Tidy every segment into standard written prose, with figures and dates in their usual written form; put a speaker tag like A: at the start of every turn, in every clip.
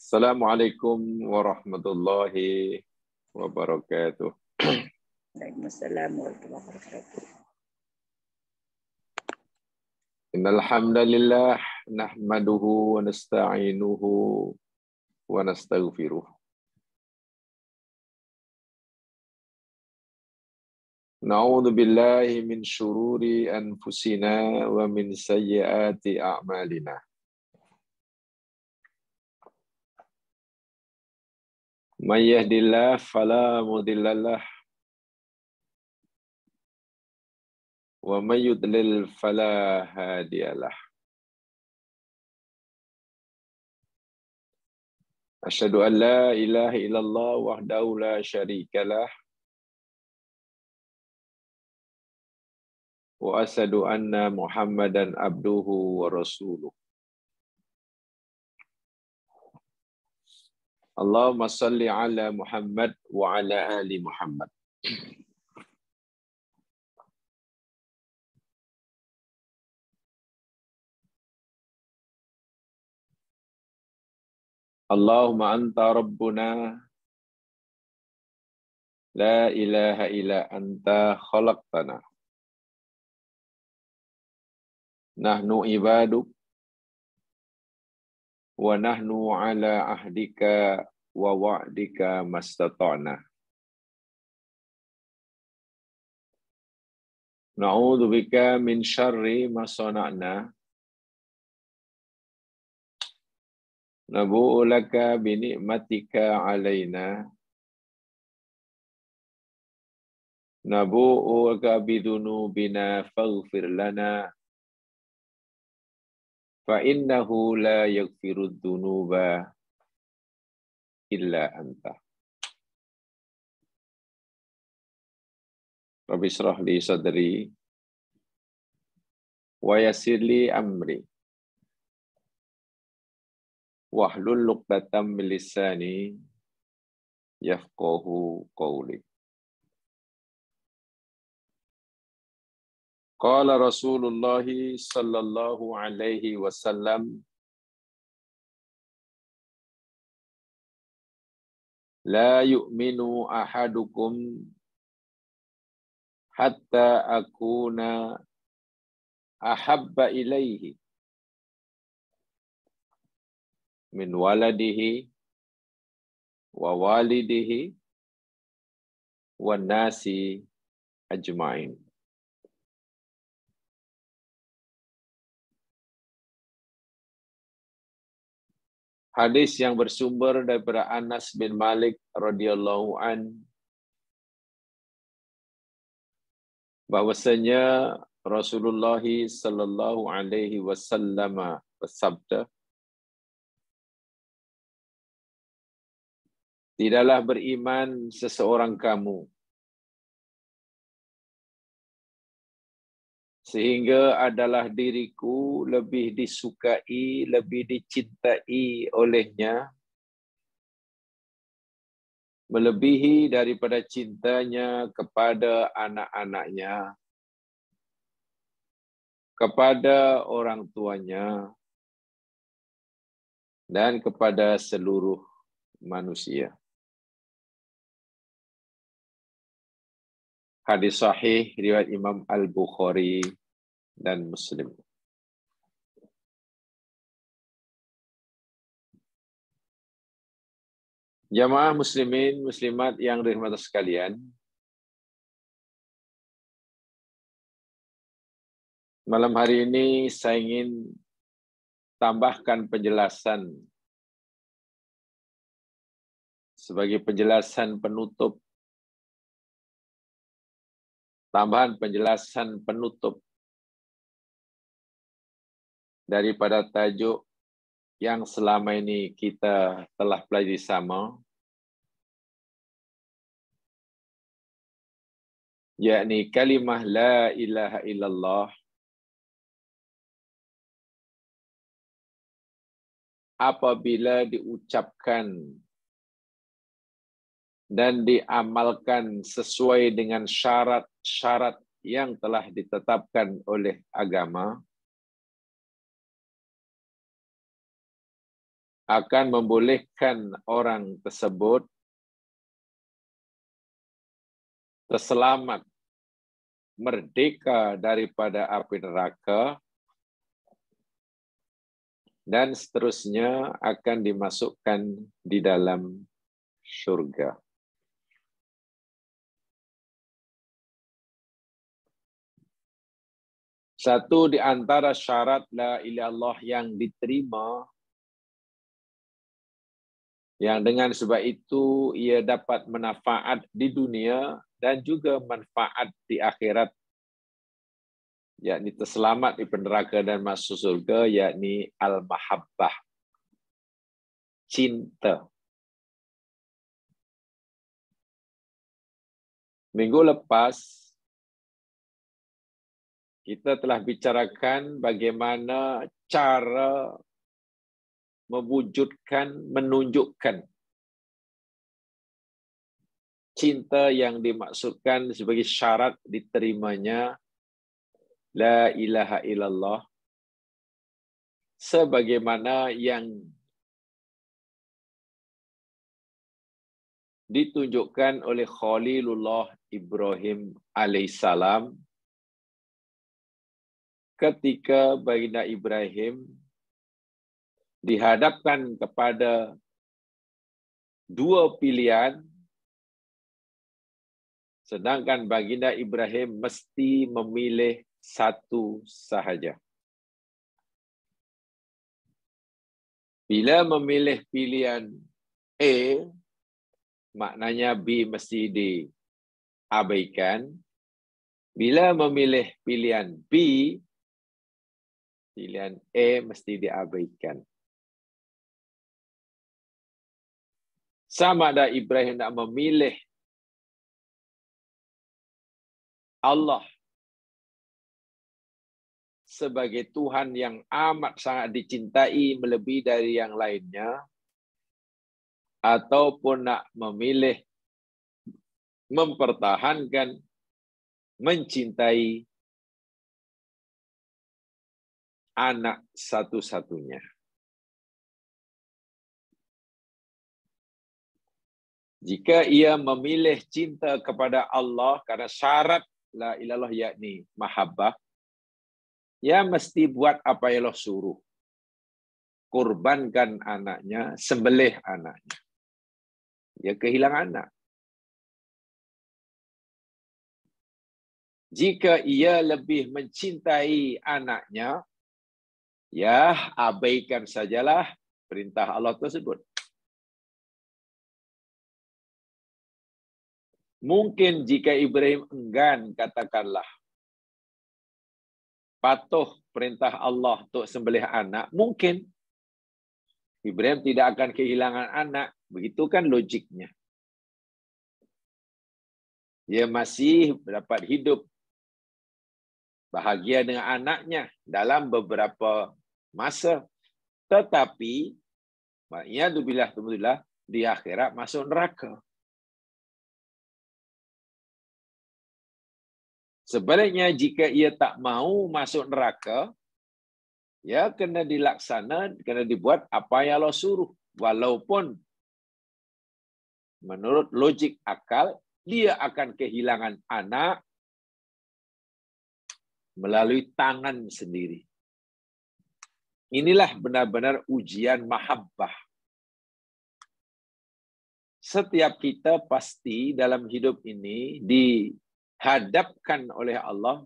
A: Assalamualaikum warahmatullahi wabarakatuh.
B: Waalaikumsalam warahmatullahi wabarakatuh.
A: Innal hamdalillah nahmaduhu wa nasta'inuhu wa nastaghfiruh. Na'udzu billahi min syururi anfusina wa min sayyiati a'malina. May yahdihillahu fala mudhillalah wa may yudlil fala hadiyalah. Asyhadu an la ilaha illallah wahdahu la syarikalah wa asyhadu anna Muhammadan abduhu wa rasuluh. Allahumma salli ala Muhammad wa ala ali Muhammad. Allahumma anta rabbuna la ilaha illa anta khalaqtana. Nahnu ibaduk wa nahnu ala ahdika wa wa'dika mastata'na. Na'udzu bika min syarri ma sana'na. Nabu'u laka bi ni'matika 'alaina. Nabu'u laka bi dzunubina faghfir lana. Fa innahu la yaghfirudz dzunuba illa anta. Rabbi shrah li sadri wa yassir li amri wahlul 'uqdatam min lisani yafqahu qawli. Qala Rasulullah sallallahu alaihi wasallam, la yu'minu ahadukum hatta akuna ahabba ilaihi min waladihi wa walidihi wa nasi ajma'in. Hadis yang bersumber daripada Anas bin Malik radhiyallahu an, bahwasanya Rasulullah sallallahu alaihi wasallam bersabda, tidaklah beriman seseorang kamu sehingga adalah diriku lebih disukai, lebih dicintai olehnya, melebihi daripada cintanya kepada anak-anaknya, kepada orang tuanya, dan kepada seluruh manusia. Hadis sahih riwayat Imam Al-Bukhari dan Muslim. Jamaah muslimin muslimat yang dirahmati sekalian, malam hari ini saya ingin tambahkan penjelasan sebagai penjelasan penutup, tambahan penjelasan penutup daripada tajuk yang selama ini kita telah pelajari sama, yakni kalimah la ilaha illallah apabila diucapkan dan diamalkan sesuai dengan syarat-syarat yang telah ditetapkan oleh agama, akan membolehkan orang tersebut terselamat, merdeka daripada api neraka, dan seterusnya akan dimasukkan di dalam syurga. Satu di antara syarat la ilaha illallah yang diterima, yang dengan sebab itu ia dapat manfaat di dunia dan juga manfaat di akhirat, yakni terselamat di neraka dan masuk surga, yakni al-mahabbah, cinta. Minggu lepas kita telah bicarakan bagaimana cara mewujudkan, menunjukkan cinta yang dimaksudkan sebagai syarat diterimanya la ilaha illallah, sebagaimana yang ditunjukkan oleh Khalilullah Ibrahim alaihissalam ketika baginda Ibrahim dihadapkan kepada dua pilihan, sedangkan baginda Ibrahim mesti memilih satu sahaja. Bila memilih pilihan A, maknanya B mesti diabaikan. Bila memilih pilihan B, pilihan A mesti diabaikan. Sama ada Ibrahim nak memilih Allah sebagai Tuhan yang amat sangat dicintai melebihi dari yang lainnya, ataupun nak memilih mempertahankan, mencintai anak satu-satunya. Jika ia memilih cinta kepada Allah karena syarat la ilallah yakni mahabbah, ia mesti buat apa yang Allah suruh. Kurbankan anaknya, sembelih anaknya. Dia kehilangan anak. Jika ia lebih mencintai anaknya, ya abaikan sajalah perintah Allah tersebut. Mungkin jika Ibrahim enggan, katakanlah, patuh perintah Allah untuk sembelih anak, mungkin Ibrahim tidak akan kehilangan anak. Begitu kan logiknya. Dia masih dapat hidup bahagia dengan anaknya dalam beberapa masa. Tetapi, ma'iyadzubillah, di akhirat masuk neraka. Sebaliknya, jika ia tak mau masuk neraka, ya kena dilaksana, kena dibuat apa yang Allah suruh. Walaupun menurut logik akal, dia akan kehilangan anak melalui tangan sendiri. Inilah benar-benar ujian mahabbah. Setiap kita pasti dalam hidup ini dihadapkan oleh Allah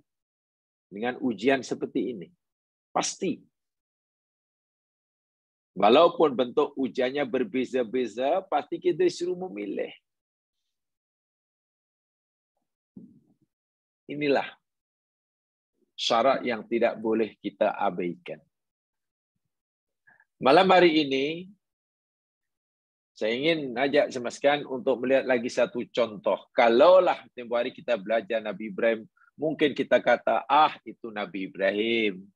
A: dengan ujian seperti ini. Pasti. Walaupun bentuk ujiannya berbeza-beza, pasti kita disuruh memilih. Inilah syarat yang tidak boleh kita abaikan. Malam hari ini, saya ingin ajak semaskan untuk melihat lagi satu contoh. Kalaulah tempoh hari kita belajar Nabi Ibrahim, mungkin kita kata, itu Nabi Ibrahim.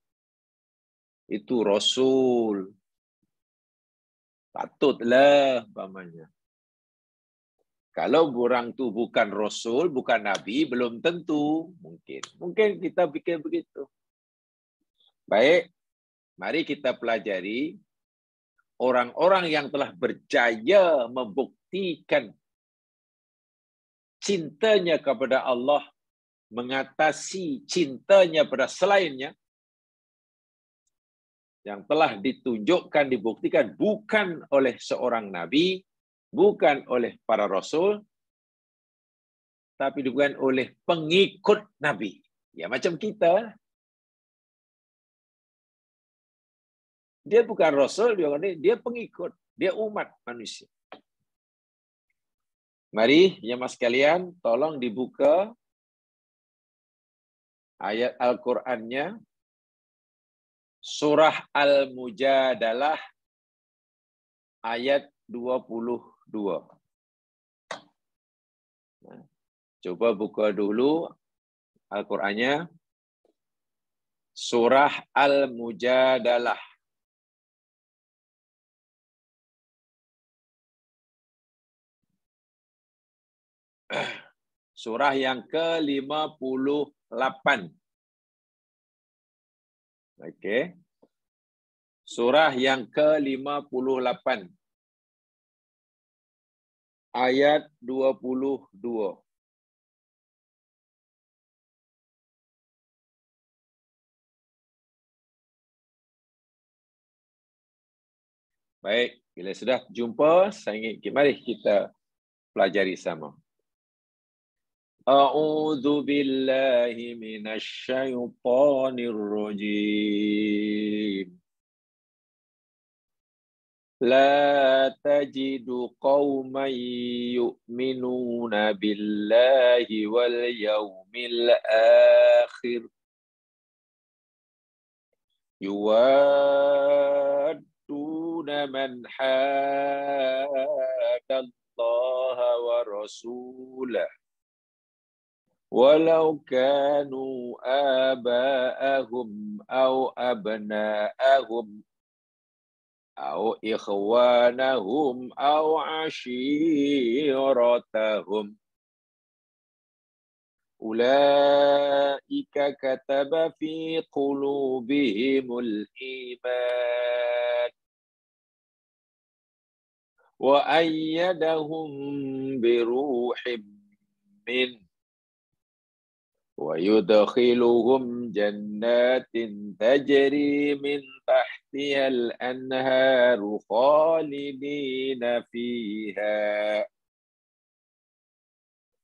A: Itu Rasul. Patutlah, umpamanya. Kalau orang tu bukan Rasul, bukan Nabi, belum tentu. Mungkin kita pikir begitu. Baik, mari kita pelajari orang-orang yang telah berjaya membuktikan cintanya kepada Allah mengatasi cintanya pada selainnya, yang telah ditunjukkan, dibuktikan bukan oleh seorang nabi, bukan oleh para rasul, tapi bukan oleh pengikut nabi. Ya, macam kita. Dia bukan rasul, dia pengikut, dia umat manusia. Mari, jemaah sekalian, tolong dibuka ayat Al-Qur'annya, surah Al-Mujadalah ayat 22. Coba buka dulu Al-Qur'annya, surah Al-Mujadalah. Surah yang ke-58. Okey. Surah yang ke-58. Ayat 22. Baik, bila sudah jumpa, mari kita pelajari sama. A'udzu billahi minasy syaithanir rajim. La tajidu qauman yu'minuna billahi wal yawmil akhir yuwadduna man haddallaha wa rasulahu walau kanu aba'ahum aw abna'ahum aw ikhwanahum aw ashiratahum ulaika kataba fi qulubihimul iman wa ayyadahum biruhim min وَيُدْخِلُهُمْ جَنَّاتٍ تَجْرِي مِنْ تَحْتِهَا الْأَنْهَارُ خَالِدِينَ فِيهَا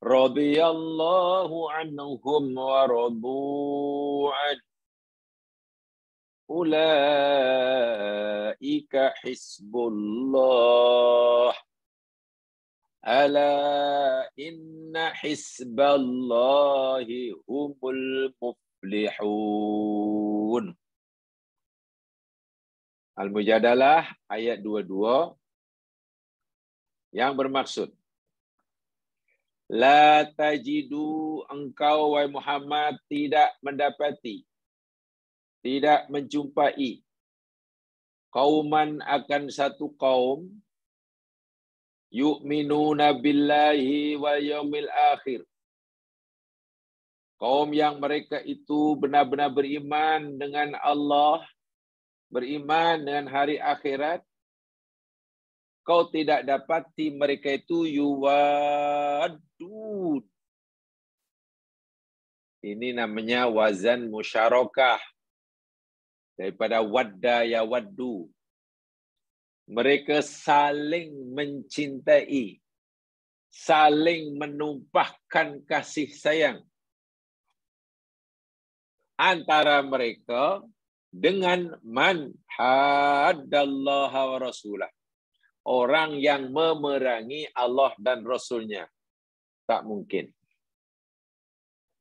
A: رَضِيَ اللَّهُ عَنْهُمْ وَرَضُوا عَنْهُ أُولَئِكَ حِزْبُ اللَّهِ Ala inna hizballahi humul muflihun. Al-Mujadalah ayat 22 yang bermaksud la tajidu, engkau wahai Muhammad tidak mendapati, tidak menjumpai qauman akan satu kaum yu'minuna billahi wal yaumil akhir. Kaum yang mereka itu benar-benar beriman dengan Allah, beriman dengan hari akhirat. Kau tidak dapati mereka itu yuwaddun. Ini namanya wazan musyarakah. Daripada wadda ya waddu. Mereka saling mencintai, saling menumpahkan kasih sayang antara mereka dengan man haddallaha wa rasulah. Orang yang memerangi Allah dan Rasulnya. Tak mungkin.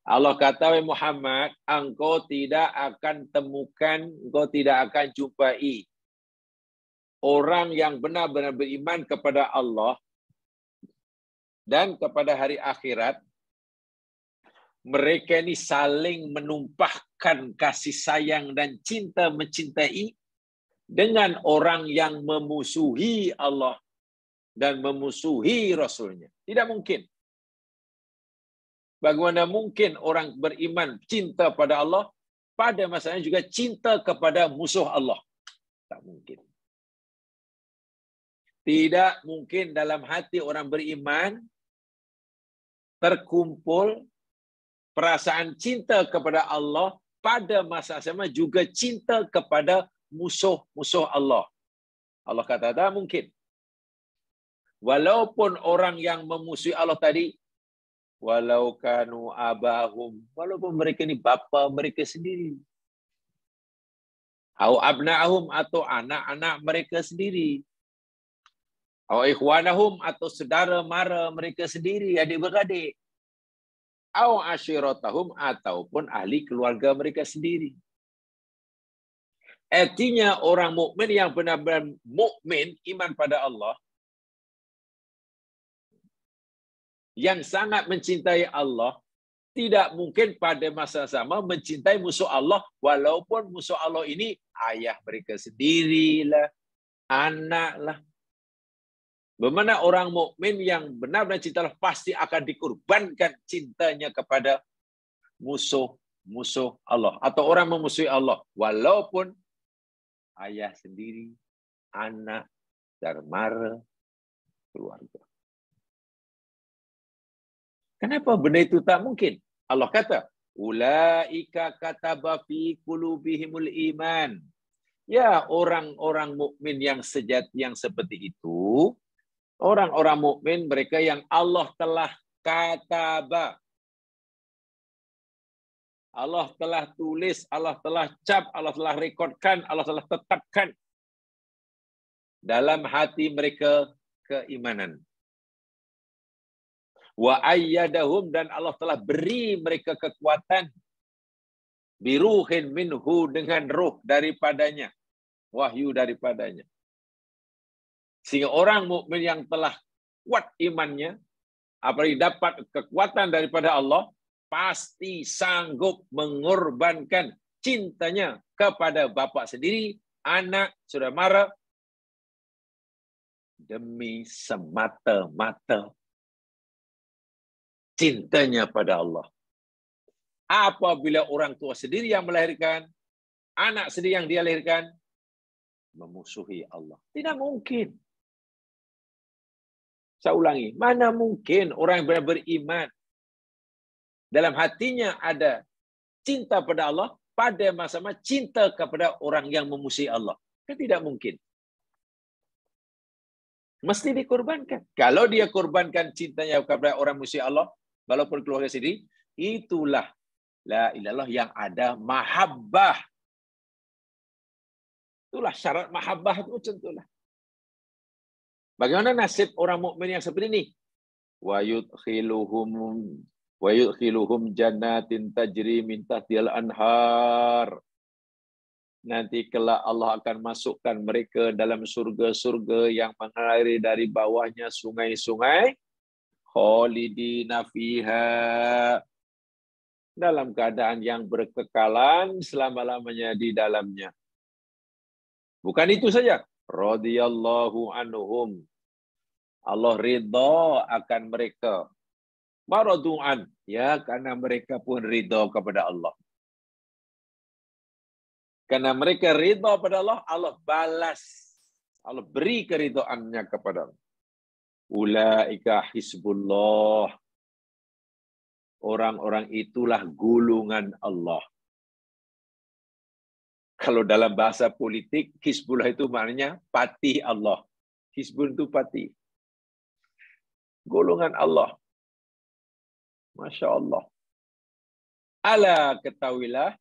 A: Allah kata, wahai Muhammad, engkau tidak akan temukan, engkau tidak akan jumpai orang yang benar-benar beriman kepada Allah dan kepada hari akhirat, mereka ini saling menumpahkan kasih sayang dan cinta mencintai dengan orang yang memusuhi Allah dan memusuhi Rasulnya. Tidak mungkin. Bagaimana mungkin orang beriman cinta pada Allah, pada masanya juga cinta kepada musuh Allah? Tak mungkin. Tidak mungkin dalam hati orang beriman terkumpul perasaan cinta kepada Allah pada masa sama juga cinta kepada musuh-musuh Allah. Allah kata tak mungkin. Walaupun orang yang memusuhi Allah tadi, walau kanu abahum, walaupun mereka ni bapa mereka sendiri, au abna'ahum, atau anak-anak mereka sendiri, au ikhwanahum, atau saudara mara mereka sendiri, adik-beradik, au asyiratahum, ataupun ahli keluarga mereka sendiri. Artinya orang mukmin yang benar-benar mukmin, iman pada Allah, yang sangat mencintai Allah, tidak mungkin pada masa sama mencintai musuh Allah, walaupun musuh Allah ini ayah mereka sendirilah, anaklah. Bagaimana orang mukmin yang benar-benar cinta Allah pasti akan dikorbankan cintanya kepada musuh Allah atau orang memusuhi Allah, walaupun ayah sendiri, anak, saudara, keluarga. Kenapa benda itu tak mungkin? Allah kata, ulaika kataba fi qulubihimul iman. Ya, orang-orang mukmin yang sejati yang seperti itu, orang-orang mukmin mereka yang Allah telah kataba, Allah telah tulis, Allah telah cap, Allah telah rekodkan, Allah telah tetapkan dalam hati mereka keimanan. Wa ayyadahum, dan Allah telah beri mereka kekuatan, biruhin minhu, dengan ruh daripadanya, wahyu daripadanya. Sehingga orang mukmin yang telah kuat imannya, apalagi dapat kekuatan daripada Allah, pasti sanggup mengorbankan cintanya kepada bapa sendiri, anak, saudara mara, demi semata-mata cintanya pada Allah. Apabila orang tua sendiri yang melahirkan, anak sendiri yang dia lahirkan, memusuhi Allah. Tidak mungkin. Saya ulangi, mana mungkin orang yang beriman dalam hatinya ada cinta pada Allah, pada masa-masa cinta kepada orang yang memusuhi Allah. Kan tidak mungkin. Mesti dikorbankan. Kalau dia korbankan cintanya kepada orang musuh Allah, walaupun keluarga sendiri, itulah la ilallah yang ada mahabbah. Itulah syarat mahabbah itu macam itulah. Bagaimana nasib orang mukmin yang seperti ini? Wa yudkhiluhum jannatin tajri min tahtihal anhar. Nanti kelak Allah akan masukkan mereka dalam surga-surga yang mengalir dari bawahnya sungai-sungai, khalidina fiha, dalam keadaan yang berkekalan selama-lamanya di dalamnya. Bukan itu saja, radhiyallahu anhum, Allah ridha akan mereka. Maradu'an, ya, karena mereka pun ridha kepada Allah. Karena mereka ridha pada Allah, Allah balas. Allah beri keridhaannya kepada Allah. Ulaika hizbullah. Orang-orang itulah gulungan Allah. Kalau dalam bahasa politik, hizbullah itu maknanya parti Allah. Hizbun itu parti. Golongan Allah. Masya Allah. Ala ketahuilah,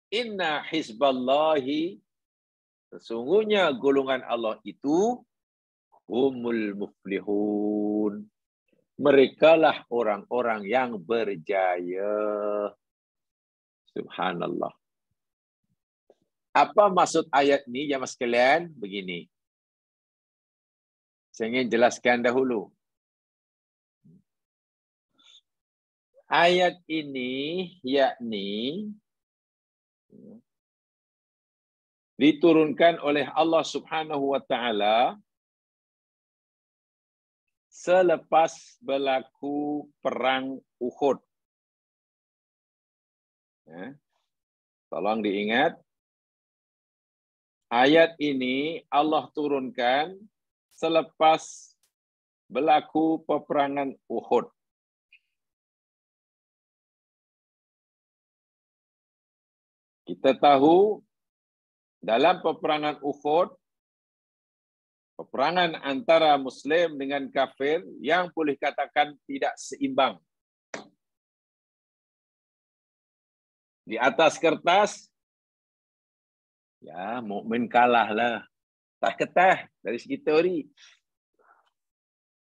A: inna hizballahi, sesungguhnya golongan Allah itu, humul muflihun. Merekalah orang-orang yang berjaya. Subhanallah. Apa maksud ayat ini, jamaah sekalian? Begini. Saya ingin jelaskan dahulu. Ayat ini yakni diturunkan oleh Allah Subhanahu wa taala selepas berlaku perang Uhud. Tolong diingat, ayat ini Allah turunkan selepas berlaku peperangan Uhud. Kita tahu dalam peperangan Uhud, peperangan antara Muslim dengan kafir yang boleh katakan tidak seimbang. Di atas kertas, ya mukmin kalah lah. Tak ketah dari segi teori.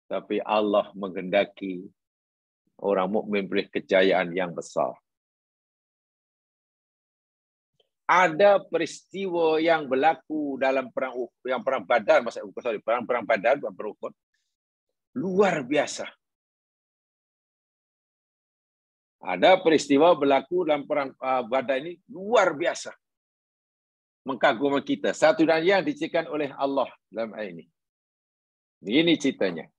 A: Tapi Allah menghendaki orang mukmin beri kejayaan yang besar. Ada peristiwa yang berlaku dalam perang Badar, perang Badar, perang Uhud, luar biasa. Ada peristiwa berlaku dalam perang Badar ini luar biasa, mengagumkan kita. Satu dan yang diceritakan oleh Allah dalam ayat ini. Ini ceritanya.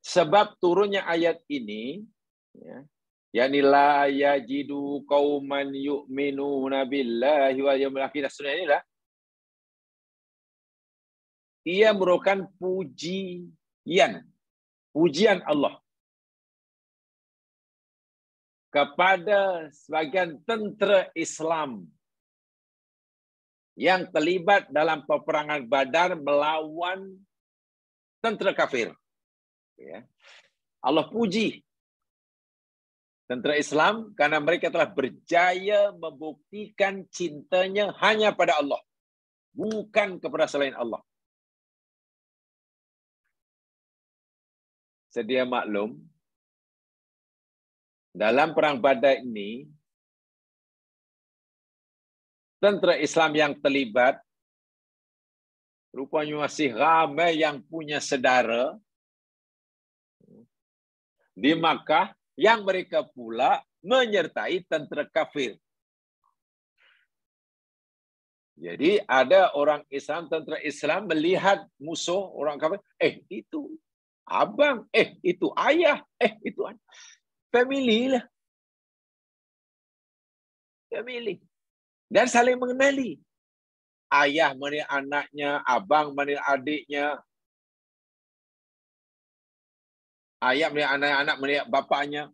A: Sebab turunnya ayat ini, ya, yani la yajidu qauman yu'minuna billahi wal yawmil akhir, sunah inilah ia merupakan pujian Allah kepada sebagian tentera Islam yang terlibat dalam peperangan Badar melawan tentera kafir. Ya. Allah puji tentera Islam karena mereka telah berjaya membuktikan cintanya hanya pada Allah, bukan kepada selain Allah. Sedia maklum, dalam perang Badar ini, tentera Islam yang terlibat rupanya masih ramai yang punya saudara di Makkah yang mereka pula menyertai tentera kafir. Jadi ada orang Islam, tentera Islam melihat musuh orang kafir, itu abang, itu ayah, itu anak. Family lah. Family. Dan saling mengenali. Ayah mana anaknya, abang mana adiknya, ayah melihat anak-anak, melihat bapaknya.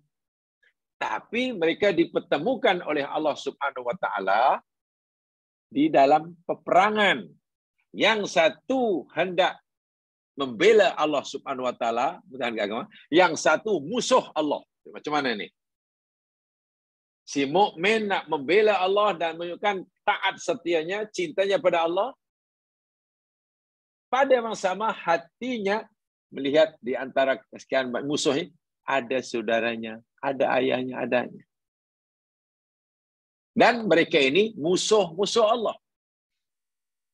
A: Tapi mereka dipertemukan oleh Allah Subhanahu wa taala di dalam peperangan. Yang satu hendak membela Allah Subhanahu wa taala, mempertahankan agama, yang satu musuh Allah. Macam mana ni? Si mukmin nak membela Allah dan menunjukkan taat setianya, cintanya pada Allah. Pada masa sama hatinya melihat di antara sekian musuh ini ada saudaranya, ada ayahnya, adanya. Dan mereka ini musuh-musuh Allah.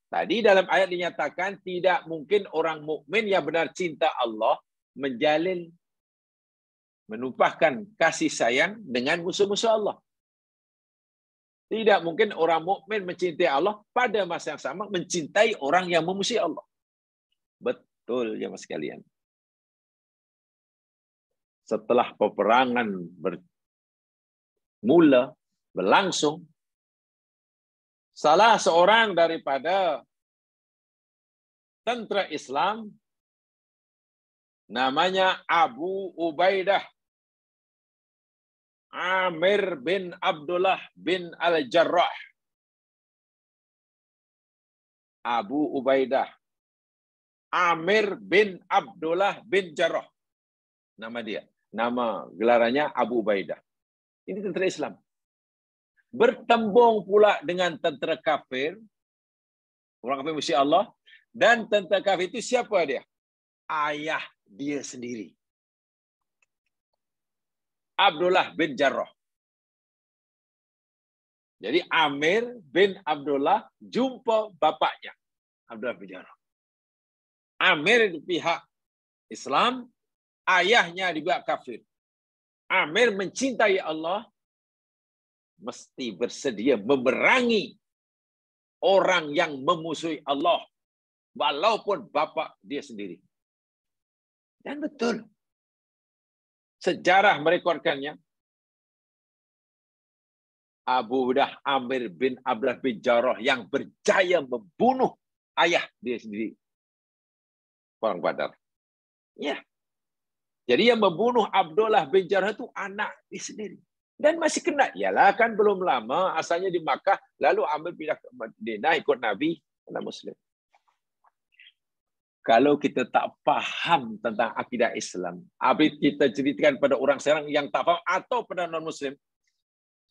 A: Tadi dalam ayat dinyatakan tidak mungkin orang mukmin yang benar cinta Allah menjalin, menumpahkan kasih sayang dengan musuh-musuh Allah. Tidak mungkin orang mukmin mencintai Allah pada masa yang sama mencintai orang yang memusuhi Allah. Betul ya mas sekalian. Setelah peperangan berlangsung, salah seorang daripada tentera Islam namanya Abu Ubaidah Amir bin Abdullah bin Al-Jarrah. Abu Ubaidah Amir bin Abdullah bin Jarrah. Nama dia. Nama gelarannya Abu Ubaidah. Ini tentera Islam. Bertembung pula dengan tentera kafir. Orang kafir musuh Allah. Dan tentera kafir itu siapa dia? Ayah dia sendiri. Abdullah bin Jarrah. Jadi Amir bin Abdullah jumpa bapaknya. Abdullah bin Jarrah. Amir di pihak Islam, ayahnya di pihak kafir. Amir mencintai Allah, mesti bersedia memerangi orang yang memusuhi Allah, walaupun bapak dia sendiri. Dan betul. Sejarah merekodkannya, Abu Ubaidah Amir bin Abdullah bin Jarrah yang berjaya membunuh ayah dia sendiri perang Badar. Ya. Jadi yang membunuh Abdullah bin Jarrah itu anak dia sendiri. Dan masih kena. Yalah kan belum lama asalnya di Makkah, lalu ambil pindah ke Madinah ikut Nabi, kena Muslim. Kalau kita tak faham tentang akidah Islam, habis kita ceritakan pada orang sekarang yang tak faham atau pada non-Muslim,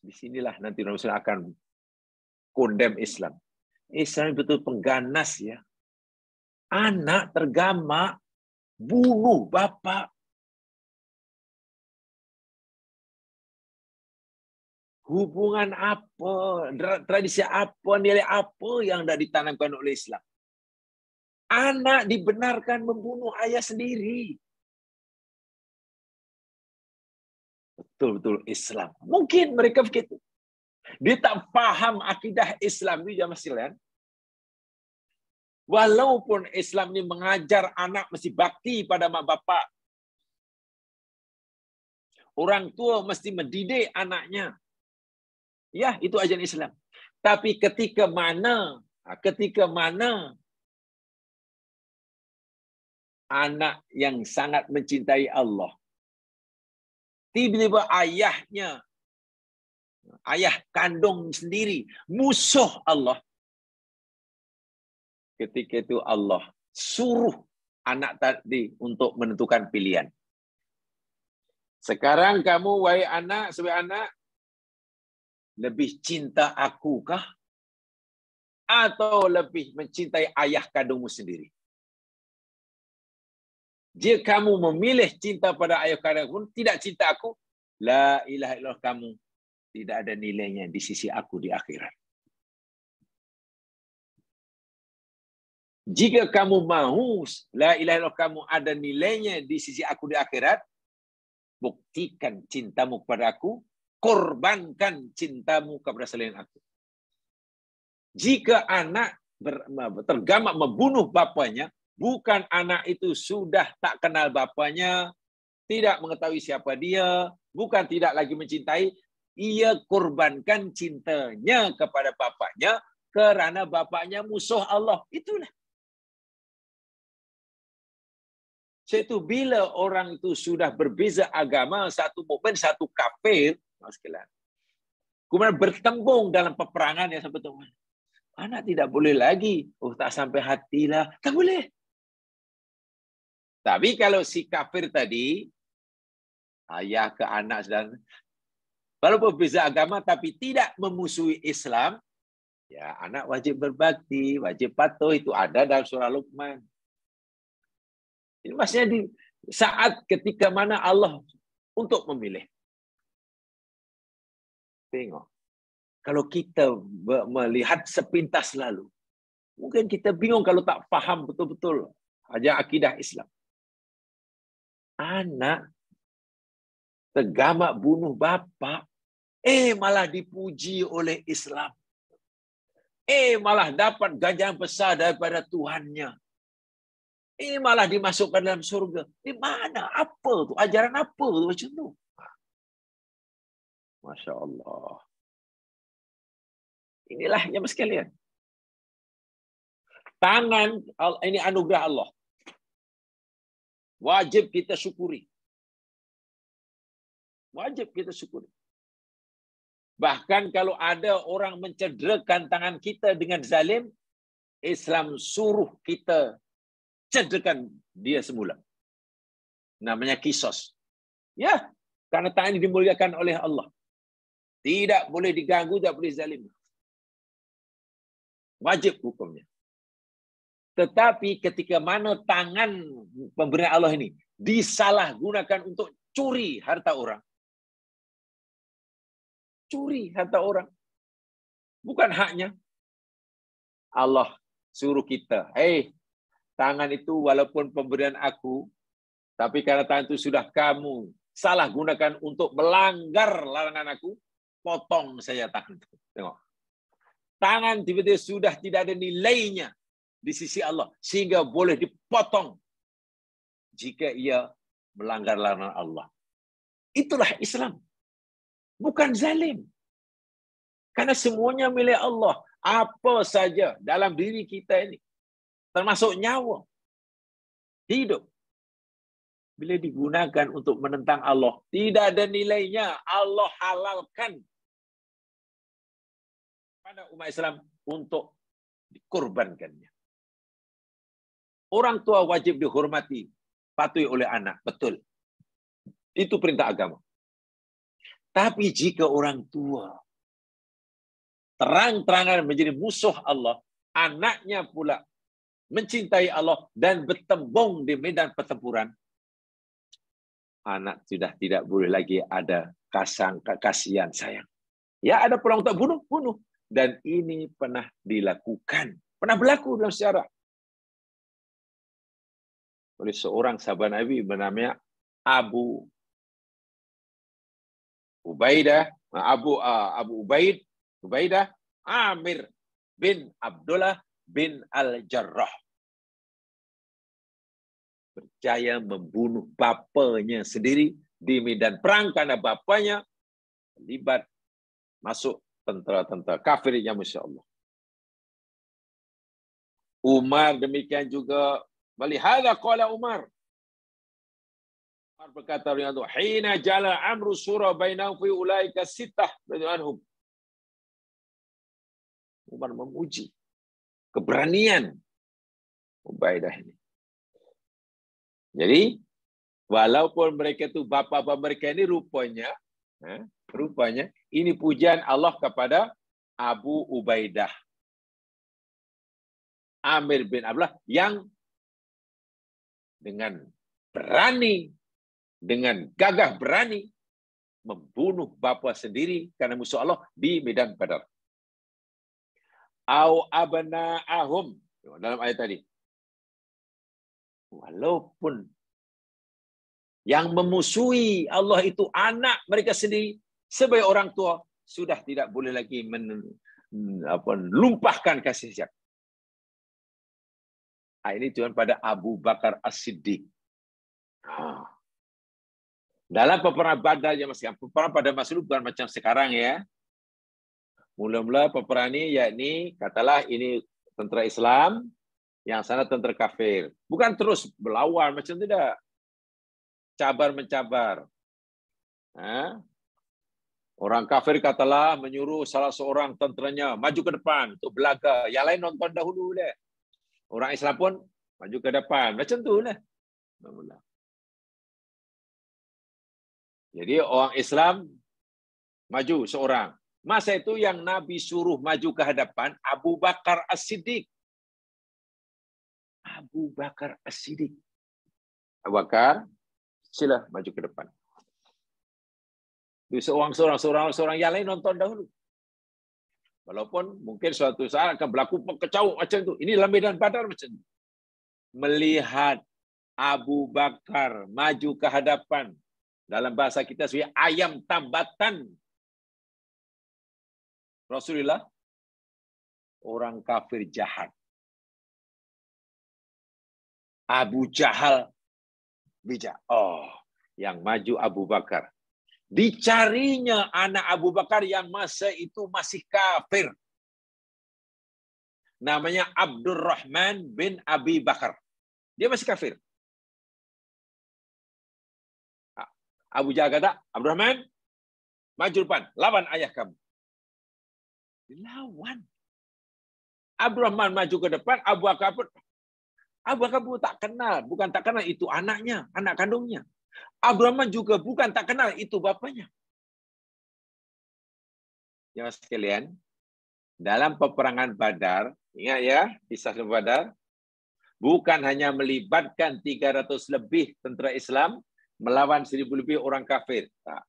A: di sinilah nanti non-Muslim akan condemn Islam. Islam betul pengganas ya. Anak tergamak, bunuh bapak. Hubungan apa, tradisi apa, nilai apa yang dah ditanamkan oleh Islam? Anak dibenarkan membunuh ayah sendiri. Betul-betul Islam. Mungkin mereka begitu. Dia tak faham akidah Islam ni jamaah sekalian. Walaupun Islam ni mengajar anak mesti bakti pada mak bapak. Orang tua mesti mendidik anaknya. Ya, itu ajaran Islam. Tapi ketika mana anak yang sangat mencintai Allah, tiba-tiba ayahnya, ayah kandung sendiri, musuh Allah. Ketika itu Allah suruh anak tadi untuk menentukan pilihan. Sekarang kamu, wahai anak, sebagai anak, lebih cinta aku kah? Atau lebih mencintai ayah kandungmu sendiri? Jika kamu memilih cinta pada ayah kandungmu, tidak cinta aku, la ilaha illallah, kamu tidak ada nilainya di sisi aku di akhirat. Jika kamu mahu la ilaha illallah kamu ada nilainya di sisi aku di akhirat, buktikan cintamu kepada aku, korbankan cintamu kepada selain aku. Jika anak tergamak membunuh bapaknya, bukan anak itu sudah tak kenal bapaknya, tidak mengetahui siapa dia, bukan tidak lagi mencintai, ia korbankan cintanya kepada bapaknya kerana bapaknya musuh Allah. Itulah. Itu bila orang itu sudah berbeza agama, satu mukmin, satu kafir, kemudian bertembung dalam peperangan yang sampai teman. Anak tidak boleh lagi, tak sampai hatilah, tak boleh. Tapi kalau si kafir tadi, ayah ke anak dan walaupun berbeza agama tapi tidak memusuhi Islam, ya anak wajib berbakti, wajib patuh, itu ada dalam surah Luqman. Ini maksudnya di saat ketika mana Allah untuk memilih. Tengok. Kalau kita melihat sepintas lalu, mungkin kita bingung kalau tak faham betul-betul ajaran akidah Islam. Anak tergamak bunuh bapa, malah dipuji oleh Islam. Malah dapat ganjaran besar daripada Tuhannya. Malah dimasukkan dalam surga. Di mana? Apa tu? Ajaran apa tu macam tu? Masya Allah. Inilah yang sekalian. Tangan ini anugerah Allah. Wajib kita syukuri. Wajib kita syukuri. Bahkan kalau ada orang mencederakan tangan kita dengan zalim, Islam suruh kita cederakan dia semula. Namanya kisos. Ya, karena tangan ini dimuliakan oleh Allah. Tidak boleh diganggu, tidak boleh zalim. Wajib hukumnya. Tetapi ketika mana tangan pemberian Allah ini disalahgunakan untuk curi harta orang. Curi harta orang. Bukan haknya. Allah suruh kita, tangan itu walaupun pemberian aku, tapi karena tangan itu sudah kamu salah gunakan untuk melanggar larangan aku, potong saya tangan itu. Tengok. Tangan tiba-tiba sudah tidak ada nilainya di sisi Allah, sehingga boleh dipotong jika ia melanggar larangan Allah. Itulah Islam. Bukan zalim. Karena semuanya milik Allah. Apa saja dalam diri kita ini, termasuk nyawa, hidup. Bila digunakan untuk menentang Allah, tidak ada nilainya. Allah halalkan pada umat Islam untuk dikorbankannya. Orang tua wajib dihormati, patuhi oleh anak. Betul. Itu perintah agama. Tapi jika orang tua terang-terangan menjadi musuh Allah, anaknya pula mencintai Allah dan bertembung di medan pertempuran, anak sudah tidak boleh lagi ada kasihan sayang. Ya, ada peluang untuk bunuh. Dan ini pernah dilakukan. Pernah berlaku dalam sejarah. Oleh seorang sahabat Nabi bernama Abu Ubaidah Amir bin Abdullah bin Al-Jarrah. Percaya membunuh bapanya sendiri di medan perang karena bapanya terlibat masuk tentara-tentara kafir, yang Masya Allah. Umar demikian juga. Walihada qala Umar. Umar berkata, hina jala amru surah bainahum fi ulaika sittah radhiyallahu anhum. Umar memuji keberanian Ubaidah ini. Jadi, walaupun mereka itu bapa-bapa mereka ini rupanya ini pujian Allah kepada Abu Ubaidah Amir bin Abdullah yang dengan berani, dengan gagah berani membunuh bapa sendiri karena musuh Allah di medan Badar. Au abna'ahum, dalam ayat tadi. Walaupun yang memusuhi Allah itu anak mereka sendiri, sebagai orang tua sudah tidak boleh lagi melumpahkan kasih sayang. Ini Tuhan pada Abu Bakar As-Siddiq. Dalam peperangan Badar, peperangan pada masa dulu bukan macam sekarang ya. Mula-mula peperangan ini, yakni katalah ini tentara Islam, yang sana tentara kafir. Bukan terus berlawan macam tidak. Cabar-mencabar. Orang kafir katalah menyuruh salah seorang tenteranya maju ke depan untuk belaga. Yang lain nonton dahulu deh. Orang Islam pun maju ke depan. Macam tu lah. Jadi orang Islam maju seorang. Masa itu yang Nabi suruh maju ke hadapan Abu Bakar As-Siddiq. Abu Bakar As-Siddiq. Abu Bakar, sila maju ke depan. Seorang yang lain nonton dahulu. Walaupun mungkin suatu saat akan berlaku pekecau macam itu. Ini dalam medan Badar macam itu. Melihat Abu Bakar maju ke hadapan, dalam bahasa kita sebagai ayam tambatan Rasulullah, orang kafir jahat. Abu Jahal bijak. Yang maju Abu Bakar. Dicarinya anak Abu Bakar yang masa itu masih kafir. Namanya Abdurrahman bin Abi Bakar. Dia masih kafir. Abu Jahal kata, Abdurrahman, maju depan, lawan ayah kamu. Lawan. Abdurrahman maju ke depan, Abu Bakar pun tak kenal. Bukan tak kenal, itu anaknya, anak kandungnya. Abdurrahman juga bukan tak kenal, itu bapaknya. Ya sekalian, dalam peperangan Badar, ingat ya, kisah Badar, bukan hanya melibatkan 300 lebih tentera Islam melawan 1000 lebih orang kafir. Tak.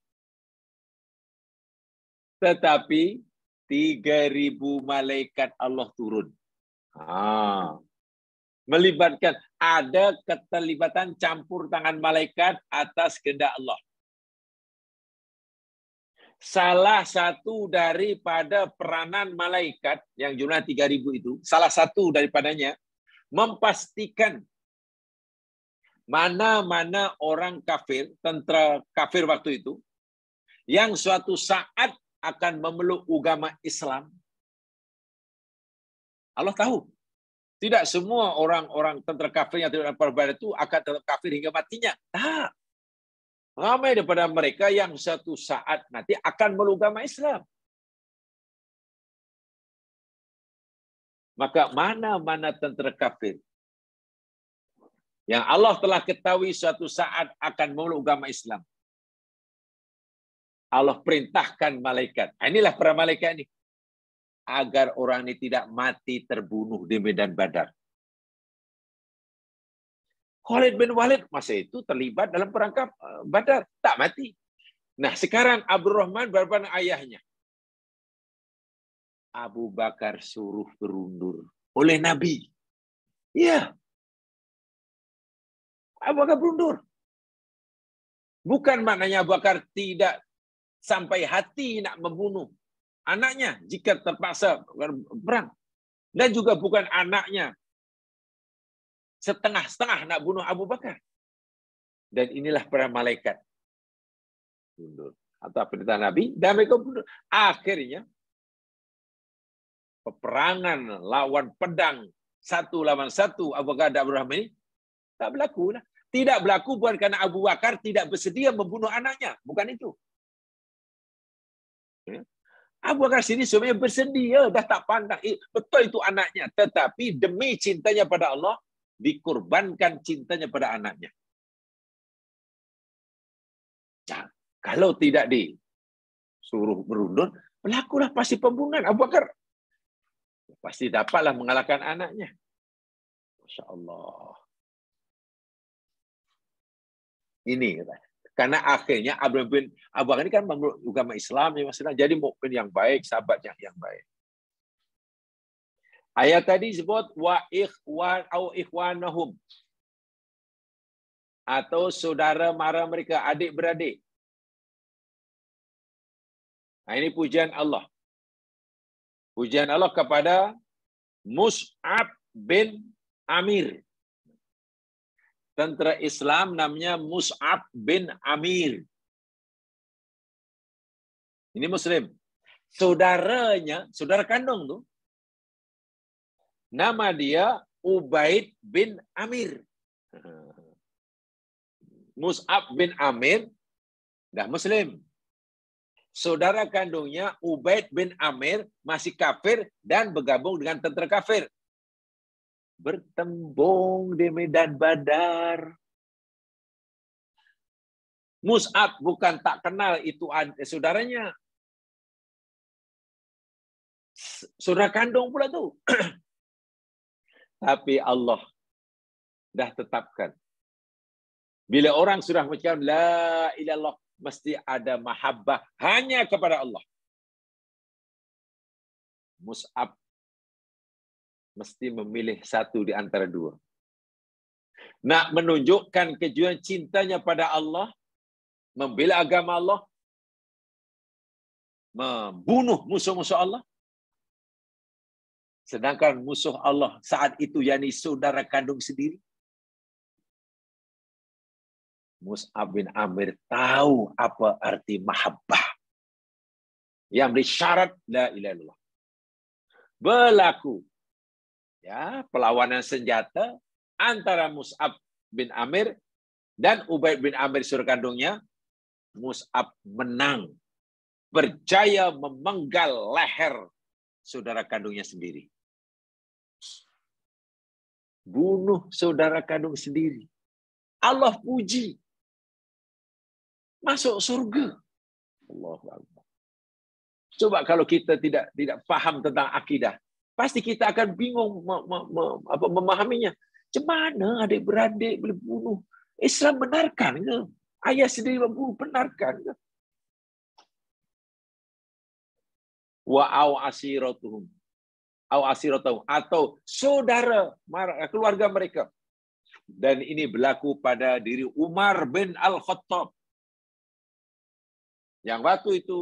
A: Tetapi 3000 malaikat Allah turun. Melibatkan, ada keterlibatan campur tangan malaikat atas kehendak Allah. Salah satu daripada peranan malaikat yang jumlah 3000 itu, salah satu daripadanya memastikan mana-mana orang kafir, tentera kafir waktu itu, yang suatu saat akan memeluk agama Islam. Allah tahu. Tidak semua orang-orang tentara kafir yang tidak berbadan itu akan tetap kafir hingga matinya. Tak. Ramai daripada mereka yang satu saat nanti akan meluk agama Islam. Maka mana-mana tentara kafir yang Allah telah ketahui suatu saat akan meluk agama Islam, Allah perintahkan malaikat. Inilah para malaikat ini. Agar orang ini tidak mati terbunuh di medan Badar. Khalid bin Walid masa itu terlibat dalam perang Badar. Tak mati. Nah sekarang Abdurrahman berhadapan ayahnya. Abu Bakar suruh berundur oleh Nabi. Ya. Abu Bakar berundur. Bukan maknanya Abu Bakar tidak sampai hati nak membunuh anaknya jika terpaksa perang. Dan juga bukan anaknya setengah-setengah nak bunuh Abu Bakar. Dan inilah para malaikat. Mundur. Atau perintah Nabi. Dan mereka mundur. Akhirnya, peperangan lawan pedang 1 lawan 1 Abu Bakar dan Abdurrahman ini tak berlaku. Tidak berlaku bukan karena Abu Bakar tidak bersedia membunuh anaknya. Bukan itu. Abu Bakar sini sebenarnya bersedia. Dah tak pandang. Betul itu anaknya. Tetapi demi cintanya pada Allah, dikorbankan cintanya pada anaknya. Nah, kalau tidak disuruh berundur, berlakulah pasti pembunuhan Abu Bakar. Pasti dapatlah mengalahkan anaknya. Masya Allah. Ini karena akhirnya Abu Bakar ini kan memeluk agama Islam, jadi mukmin yang baik, sahabat yang baik. Ayat tadi sebut wa ikhwan au ikhwanahum, atau saudara mara mereka, adik-beradik. Nah, ini pujian Allah. Pujian Allah kepada Mus'ab bin Amir. Tentara Islam namanya Mus'ab bin Amir. Ini Muslim. Saudaranya, saudara kandung tuh, nama dia Ubaid bin Amir. Mus'ab bin Amir dah Muslim. Saudara kandungnya Ubaid bin Amir masih kafir dan bergabung dengan tentara kafir. Bertembung di medan Badar. Mus'ab bukan tak kenal itu saudaranya. Saudara kandung pula tu. Tapi Allah dah tetapkan. Bila orang sudah mengucapkan la ilaha illallah, mesti ada mahabbah hanya kepada Allah. Mus'ab mesti memilih satu di antara dua. Nak menunjukkan kejujuran cintanya pada Allah, membela agama Allah, membunuh musuh-musuh Allah. Sedangkan musuh Allah saat itu yakni saudara kandung sendiri. Mus'ab bin Amir tahu apa arti mahabbah. Yang bersyarat la ilaha illallah. Berlaku ya, perlawanan senjata antara Mus'ab bin Amir dan Ubaid bin Amir saudara kandungnya. Mus'ab menang, berjaya memenggal leher saudara kandungnya sendiri. Bunuh saudara kandung sendiri. Allah puji. Masuk surga. Allahu Akbar. Coba kalau kita tidak faham tentang akidah, pasti kita akan bingung memahaminya. Macam mana adik-beradik boleh bunuh? Islam benarkan ke? Ayah sendiri membunuh, benarkan ke? Wa au asiratuhum. Au asiratuhum, atau saudara keluarga mereka. Dan ini berlaku pada diri Umar bin Al-Khattab. Yang waktu itu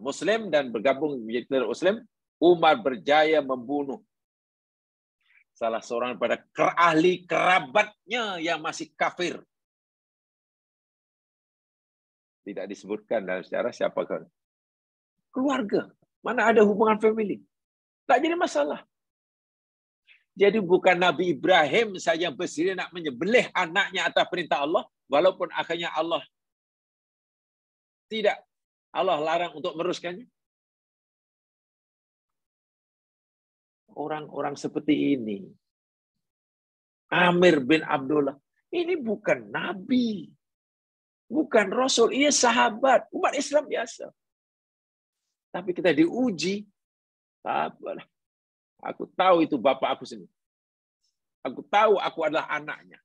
A: Muslim dan bergabung menjadi Muslim, Umar berjaya membunuh salah seorang pada ahli kerabatnya yang masih kafir. Tidak disebutkan dalam sejarah siapakah. Keluarga. Mana ada hubungan family. Tak jadi masalah. Jadi bukan Nabi Ibrahim saja yang bersedia nak menyembelih anaknya atas perintah Allah, walaupun akhirnya Allah larang untuk meneruskannya. Orang-orang seperti ini, Amir bin Abdullah, ini bukan Nabi, bukan Rasul, ia sahabat, umat Islam biasa. Tapi kita diuji, apalah. Aku tahu itu bapak aku sendiri. Aku tahu aku adalah anaknya.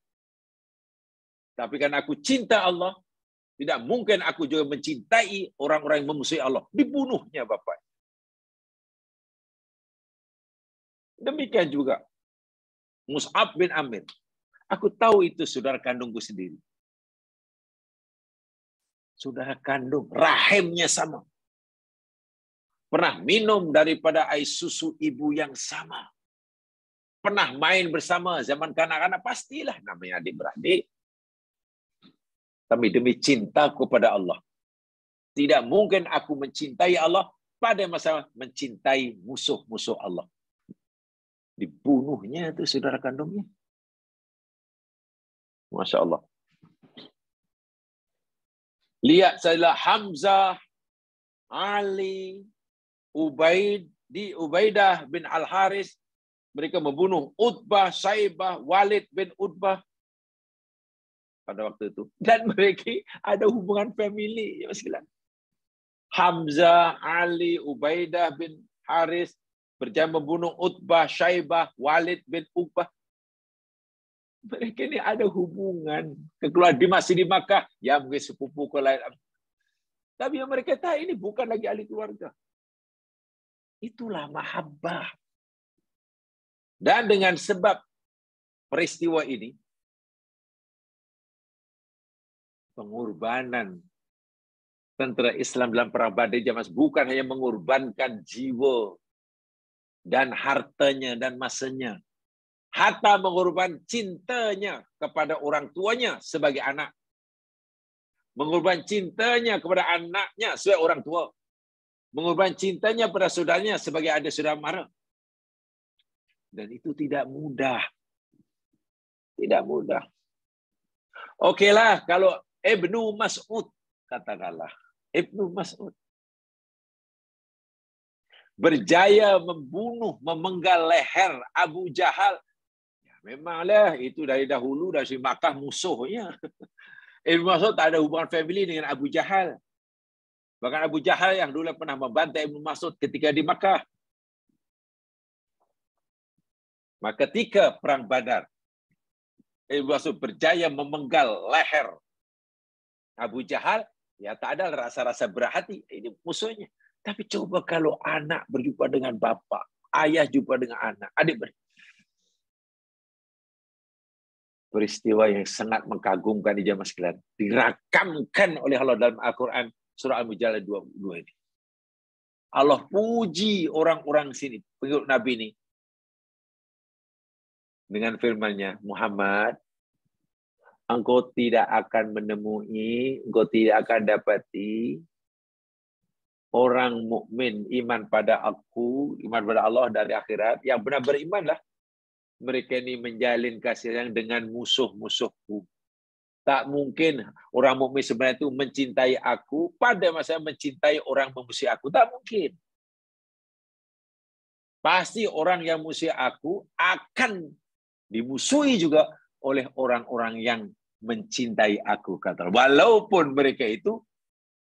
A: Tapi karena aku cinta Allah, tidak mungkin aku juga mencintai orang-orang yang memusuhi Allah. Dibunuhnya bapak. Demikian juga Mus'ab bin Amir. Aku tahu itu saudara kandungku sendiri. Saudara kandung, rahimnya sama. Pernah minum daripada air susu ibu yang sama. Pernah main bersama zaman kanak-kanak, pastilah namanya adik-beradik. Tapi demi cintaku kepada Allah, tidak mungkin aku mencintai Allah pada masa mencintai musuh-musuh Allah. Dibunuhnya itu saudara kandungnya. Masya Allah. Lihat sajalah Hamzah, Ali, Ubaidah bin Al-Haris. Mereka membunuh Utbah, Syaibah, Walid bin Utbah pada waktu itu. Dan mereka ada hubungan family. Ya, Hamzah, Ali, Ubaidah bin Haris berjaya membunuh Utbah, Syaibah, Walid bin Utbah. Mereka ini ada hubungan. Keluarga masih di Makkah. Ya mungkin sepupu ke lain. Tapi yang mereka tahu ini bukan lagi ahli keluarga. Itulah mahabbah. Dan dengan sebab peristiwa ini, pengorbanan tentara Islam dalam perang Badar Jamas bukan hanya mengorbankan jiwa dan hartanya dan masanya, hatta mengorbankan cintanya kepada orang tuanya sebagai anak, mengorbankan cintanya kepada anaknya sebagai orang tua, mengorbankan cintanya pada saudaranya sebagai adik saudara mara. Dan itu tidak mudah. Tidak mudah. Okeylah kalau Ibnu Mas'ud, katakanlah. Ibnu Mas'ud berjaya membunuh, memenggal leher Abu Jahal. Ya, memanglah itu dari dahulu, dari Makkah musuhnya. Ibnu Mas'ud tak ada hubungan family dengan Abu Jahal. Bahkan Abu Jahal yang dulu pernah membantai Ibnu Mas'ud ketika di Makkah. Maka ketika perang Badar, Ibnu Mas'ud berjaya memenggal leher Abu Jahal, ya tak ada rasa-rasa berat hati. Ini musuhnya. Tapi coba kalau anak berjumpa dengan bapak, ayah jumpa dengan anak, adik peristiwa yang sangat mengagumkan di zaman sekalian. Dirakamkan oleh Allah dalam Al-Quran, surah Al-Mujadlah 22 ini. Allah puji orang-orang sini, pengikut Nabi ini, dengan firman-Nya, Muhammad, engkau tidak akan menemui, engkau tidak akan dapati orang mukmin iman pada aku, iman pada Allah dari akhirat, yang benar berimanlah. Mereka ini menjalin kasih sayang dengan musuh-musuhku. Tak mungkin orang mukmin sebenarnya itu mencintai aku pada masa mencintai orang memusuhi aku. Tak mungkin. Pasti orang yang musuhi aku akan dimusuhi juga oleh orang-orang yang mencintai aku, kata. Walaupun mereka itu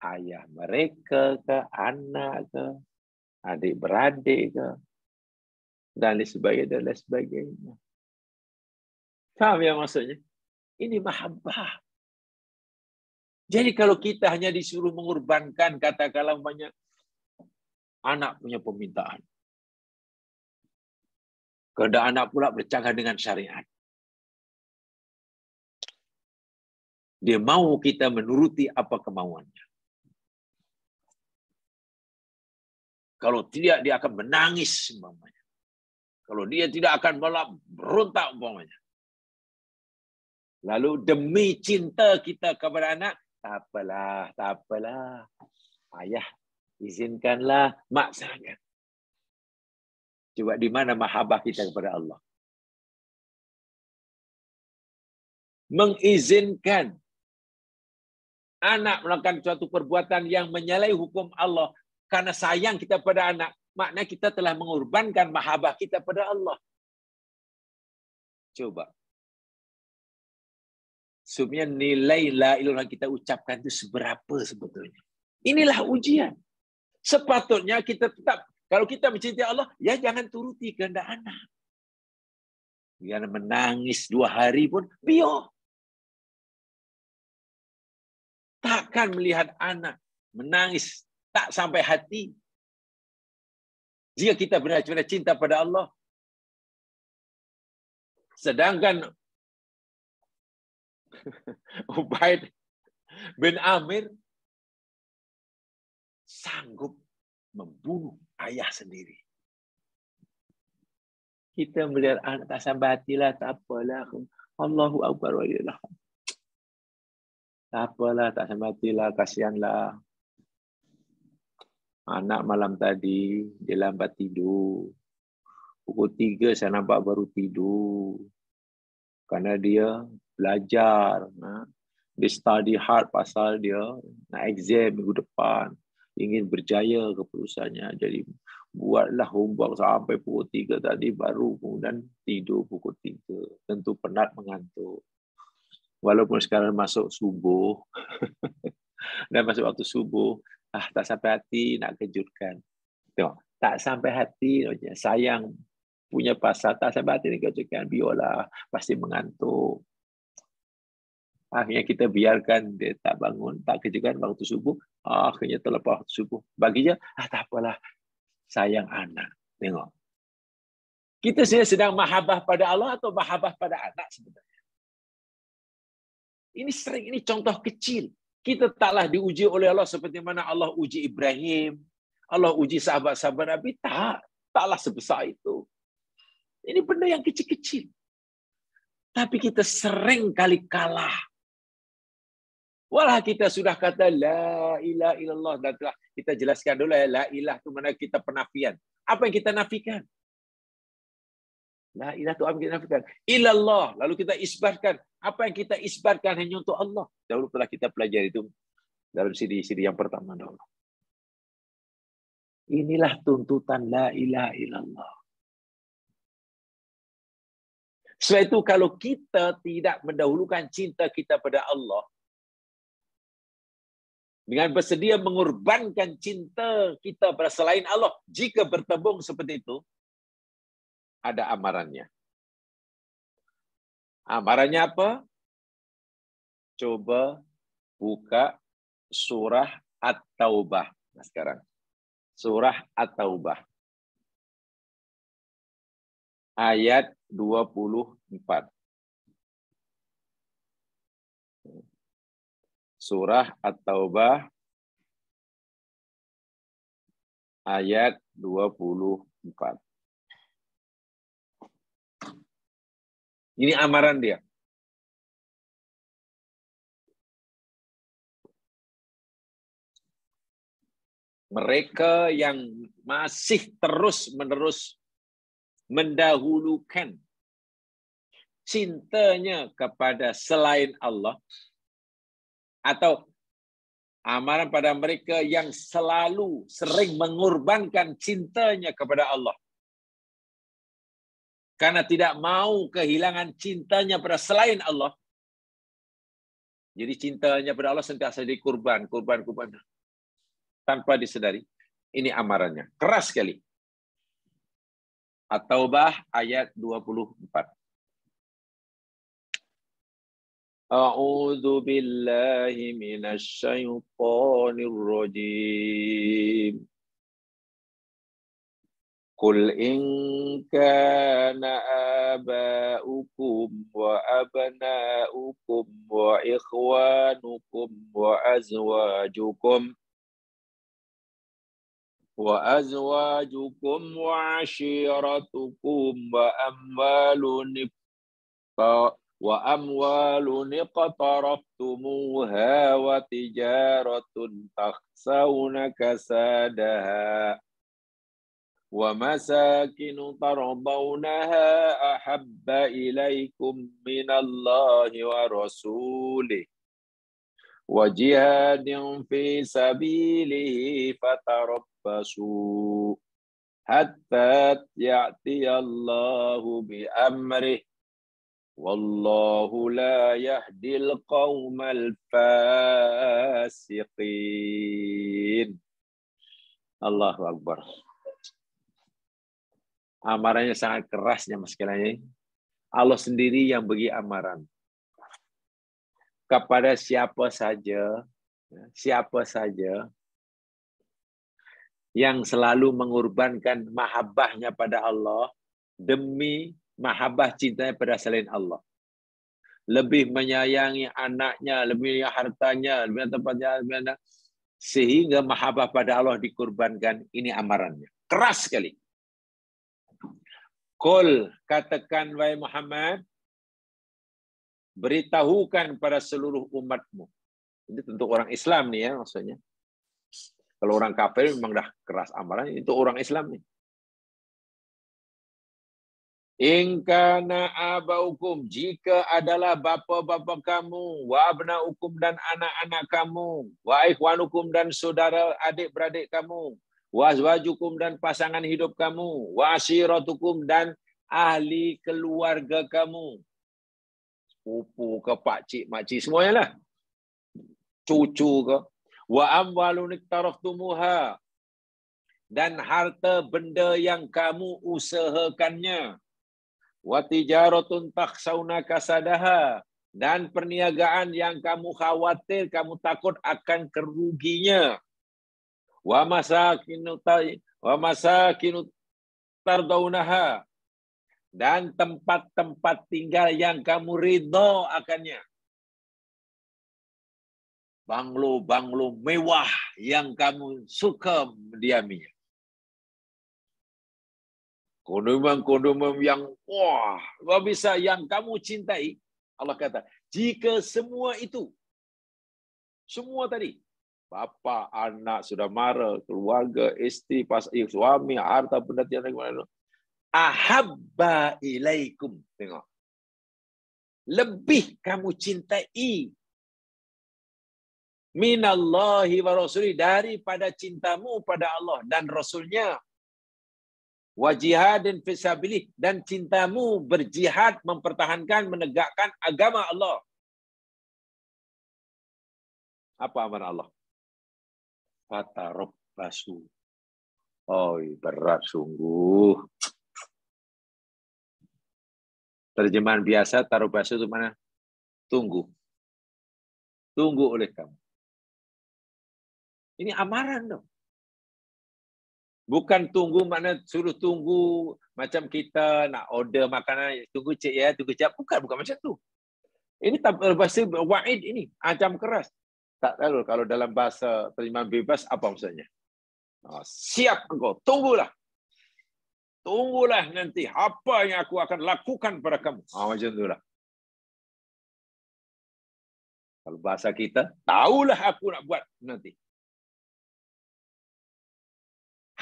A: ayah mereka ke, anak ke, adik-beradik ke, dan lain sebagainya. Faham ya maksudnya? Ini mahabbah. Jadi kalau kita hanya disuruh mengorbankan, katakanlah banyak anak punya permintaan. Kehendak anak pula bercanggah dengan syariat. Dia mau kita menuruti apa kemauannya. Kalau tidak, dia akan menangis umpamanya. Kalau dia tidak akan berontak umpamanya. Lalu demi cinta kita kepada anak, tak apalah. Ayah, izinkanlah, mak sangat. Coba di mana mahabbah kita kepada Allah? Mengizinkan anak melakukan suatu perbuatan yang menyalahi hukum Allah karena sayang kita pada anak, maknanya kita telah mengorbankan mahabbah kita pada Allah. Coba. Sebenarnya nilai la ilaha kita ucapkan itu seberapa sebetulnya. Inilah ujian. Sepatutnya kita tetap, kalau kita mencintai Allah, ya jangan turuti kehendak anak. Biar menangis 2 hari pun, biar. Takkan melihat anak menangis tak sampai hati. Jika kita benar-benar cinta pada Allah. Sedangkan Ubaid bin Amir sanggup membunuh ayah sendiri. Kita melihat anak tak sampai hatilah, tak apalah. Allahu Akbar wa lillah. Tak apalah, tak sampai hatilah, kasihanlah. Anak malam tadi, dia lambat tidur. Pukul 3 saya nampak baru tidur. Karena dia belajar. Dia study hard pasal dia nak exam minggu depan. Ingin berjaya ke perusahaannya. Jadi buatlah homework sampai pukul 3 tadi baru kemudian tidur pukul 3. Tentu penat mengantuk. Walaupun sekarang masuk subuh. Dan masuk waktu subuh. Tak sampai hati nak kejutkan. Tengok, tak sampai hati. Sayang punya pasal. Tak sampai hati nak kejutkan. Biarlah. Pasti mengantuk. Akhirnya kita biarkan dia tak bangun. Tak kejutkan waktu subuh. Akhirnya terlepas waktu subuh. Baginya, tak apalah. Sayang anak. Tengok. Kita sedang mahabbah pada Allah atau mahabbah pada anak sebenarnya. Ini sering, ini contoh kecil. Kita taklah diuji oleh Allah seperti mana Allah uji Ibrahim. Allah uji sahabat-sahabat Nabi. Taklah sebesar itu. Ini benda yang kecil-kecil. Tapi kita sering kali kalah. Walau kita sudah kata la ilaha illallah. Dan telah kita jelaskan dulu ya. La ilah itu mana kita penafian. Apa yang kita nafikan? La ilah itu apa yang kita nafikan? Ilallah. Lalu kita isbatkan. Apa yang kita isbatkan hanya untuk Allah. Dahulu telah kita pelajari itu dalam CD yang pertama dahulu. Inilah tuntutan la ilaha illallah. Sebab itu kalau kita tidak mendahulukan cinta kita pada Allah, dengan bersedia mengorbankan cinta kita pada selain Allah, jika bertembung seperti itu, ada amarannya. Amarannya apa? Coba buka surah At-Taubah. Nah, sekarang. Surah At-Taubah. Ayat 24. Surah At-Taubah. Ayat 24. Ini amaran dia. Mereka yang masih terus-menerus mendahulukan cintanya kepada selain Allah, atau amaran pada mereka yang selalu sering mengorbankan cintanya kepada Allah. Karena tidak mau kehilangan cintanya pada selain Allah. Jadi cintanya pada Allah sentiasa dikurban. Tanpa disedari. Ini amarannya. Keras sekali. At-Taubah ayat 24. A'udzu billahi minasy syaithanir rajim. Qul in kana aba'ukum wa abna'ukum wa ikhwanukum wa azwajukum wa ashiratukum wa amwalun iqtaraftumuha wa tijaratun takhsawna kasadaha وَمَسَاكِنُ تَرْضَوْنَهَا أَحَبَّ إِلَيْكُمْ مِنَ اللَّهِ وَرَسُولِهِ وَجِهَادٍ فِي سَبِيلِهِ فَتَرَبَّصُوا حَتَّى يَأْتِيَ اللَّهُ بِأَمْرِهِ وَاللَّهُ لَا يَهْدِي الْقَوْمَ الْفَاسِقِينَ. Allahu Akbar. Amarannya sangat kerasnya mas sekalian. Allah sendiri yang beri amaran kepada siapa saja yang selalu mengorbankan mahabbahnya pada Allah demi mahabbah cintanya pada selain Allah. Lebih menyayangi anaknya, lebih hartanya, lebih tempatnya, sehingga mahabbah pada Allah dikorbankan. Ini amarannya. Keras sekali. Qul, katakan wahai Muhammad, beritahukan pada seluruh umatmu. Ini tentu orang Islam nih ya maksudnya. Kalau orang kafir memang dah keras amaran, itu orang Islam nih. In kana abaukum, jika adalah bapa-bapa kamu, wa abnaukum dan anak-anak kamu, wa ikhwanukum dan saudara adik-beradik kamu, wa azwajukum dan pasangan hidup kamu, wa ashiratukum dan ahli keluarga kamu. Sepupu ke pakcik, makcik semuanya lah. Cucu ke. Wa amwalun iktaraftumuha, dan harta benda yang kamu usahakannya. Wa tijaratun takhshawna kasadaha, dan perniagaan yang kamu khawatir, kamu takut akan keruginya. Wa masakinu tardaunaha, dan tempat-tempat tinggal yang kamu ridho akannya. Banglo-banglo mewah yang kamu suka mendiaminya. Kondominium yang wah, luar biasa yang kamu cintai. Allah kata, jika semua itu, semua tadi, bapa, anak, saudara, keluarga, isteri, suami, harta benda tiada mana, ahabba ilaikum, tengok. Lebih kamu cintai minallahi wa rasuli, daripada cintamu pada Allah dan Rasulnya. Wa jihadin fisabilih, dan cintamu berjihad mempertahankan, menegakkan agama Allah. Apa amanah Allah? Fatarabbasu. Oh, berat sungguh. Terjemahan biasa tarabbasu itu mana? Tunggu. Tunggu oleh kamu. Ini amaran dong. Bukan tunggu makna suruh tunggu macam kita nak order makanan, tunggu cik ya, tunggu cik. Bukan macam tu. Ini bahasa wa'id ini, ancam keras. Tak tahu kalau dalam bahasa terjemahan bebas apa maksudnya. Siap engkau, tunggulah. Tunggulah nanti apa yang aku akan lakukan pada kamu. Macam itulah. Kalau bahasa kita, tahulah aku nak buat nanti.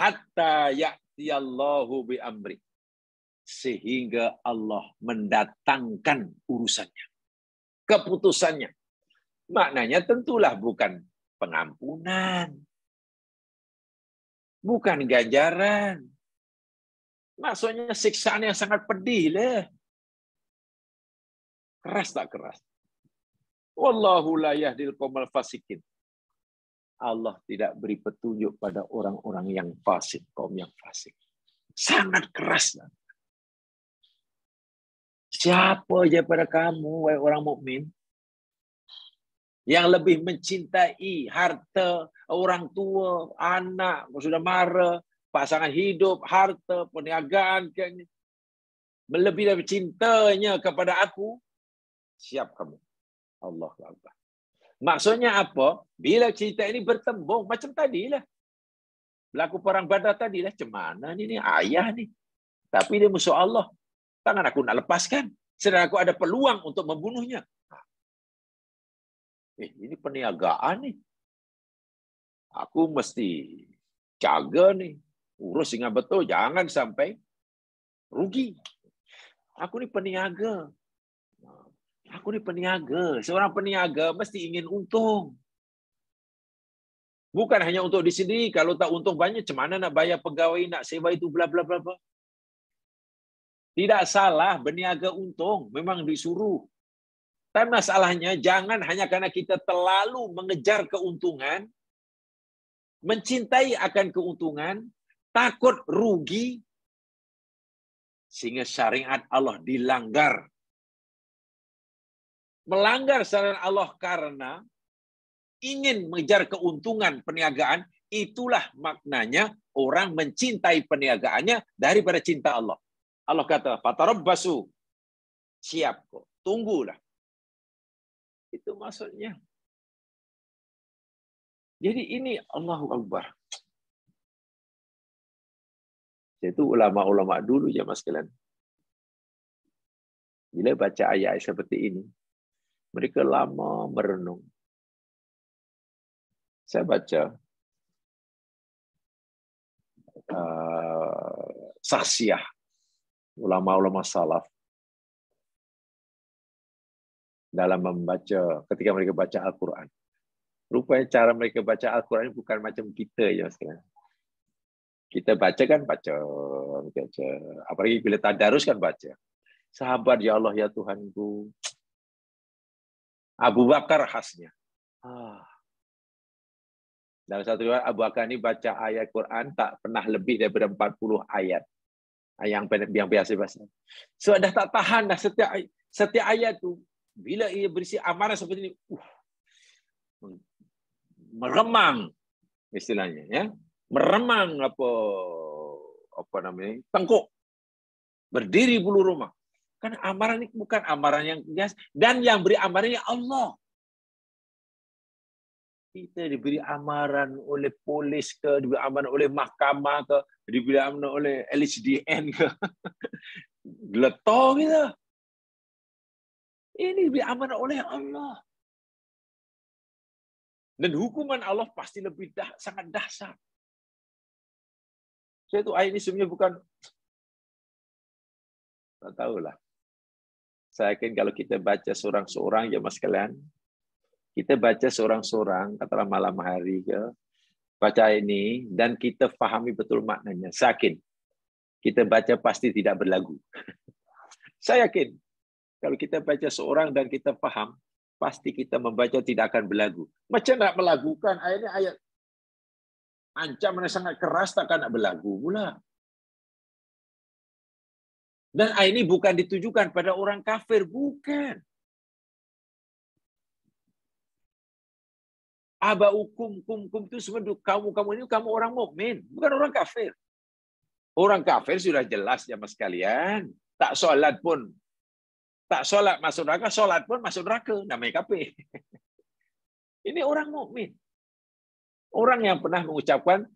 A: Hatta ya'tiyallahu bi amri, sehingga Allah mendatangkan urusannya, keputusannya. Maknanya tentulah bukan pengampunan, bukan ganjaran. Maksudnya siksaan yang sangat pedih lah. Keras tak keras? Wallahu la yahdil qaumal fasikin. Allah tidak beri petunjuk pada orang-orang yang fasik, kaum yang fasik. Sangat keras. Siapa aja pada kamu, wahai orang mukmin, yang lebih mencintai harta orang tua, anak, sudah marah, pasangan hidup, harta, perniagaan, melebihi dari cintanya kepada aku, siap kamu. Allahu Akbar. Maksudnya apa? Bila cerita ini bertembung macam tadilah. Berlaku perang Badar tadilah. Macam mana ni ayah ni? Tapi dia musuh Allah. Tangan aku nak lepaskan. Sedang aku ada peluang untuk membunuhnya. Ini perniagaan ni. Aku mesti jaga ni. Urus dengan betul, jangan sampai rugi. Aku ni peniaga. Aku ni peniaga. Seorang peniaga mesti ingin untung. Bukan hanya untuk diri sendiri. Kalau tak untung banyak, macam mana nak bayar pegawai, nak sewa itu, bla bla bla bla. Tidak salah berniaga untung. Memang disuruh. Tapi masalahnya, jangan hanya karena kita terlalu mengejar keuntungan, mencintai akan keuntungan, takut rugi, sehingga syariat Allah dilanggar. Melanggar syariat Allah karena ingin mengejar keuntungan perniagaan, itulah maknanya orang mencintai perniagaannya daripada cinta Allah. Allah kata, fatarabbasu, siap kok, tunggulah. Itu maksudnya. Jadi ini Allahu Akbar. Itu ulama-ulama dulu jemaah sekalian. Bila baca ayat seperti ini, mereka lama merenung. Saya baca saksiah ulama-ulama salaf dalam membaca, ketika mereka baca Al-Quran. Rupanya cara mereka baca Al-Quran bukan macam kita je sekarang. Kita baca kan baca. Apalagi bila tadarus kan baca. Sahabat, ya Allah ya Tuhanku. Abu Bakar khasnya. Dalam satu riwayat Abu Bakar ini baca ayat Quran tak pernah lebih daripada 40 ayat. Yang biasa-biasa. So dah tak tahan dah setiap ayat tu. Bila ia berisi amaran seperti ini, meremang istilahnya, ya. Meremang apa namanya? Tengkuk. Berdiri bulu rumah. Kan amaran ini bukan amaran yang biasa, dan yang beri amarannya Allah. Kita diberi amaran oleh polis ke, diberi amaran oleh mahkamah ke, diberi amaran oleh LHDN ke. Geletar kita. Ini diberi amaran oleh Allah. Dan hukuman Allah pasti lebih sangat dahsyat. Saya tu ayat ini sebenarnya bukan, tak tahulah. Saya yakin kalau kita baca seorang-seorang, ya mas sekalian, kita baca seorang-seorang, katakanlah malam hari ke, baca ini, dan kita fahami betul maknanya. Saya yakin, kita baca pasti tidak berlagu. Saya yakin, kalau kita baca seorang dan kita faham, pasti kita membaca tidak akan berlagu. Macam nak melagukan, ayatnya ayat ancaman yang sangat keras, takkan nak berlagu pula. Dan ayat ini bukan ditujukan pada orang kafir, bukan. Abaukum kum itu sebenarnya kamu ini kamu orang mukmin, bukan orang kafir. Orang kafir sudah jelas ya mas sekalian, tak solat pun, tak solat masuk neraka, solat pun masuk neraka, namanya kafir. Ini orang mukmin, orang yang pernah mengucapkan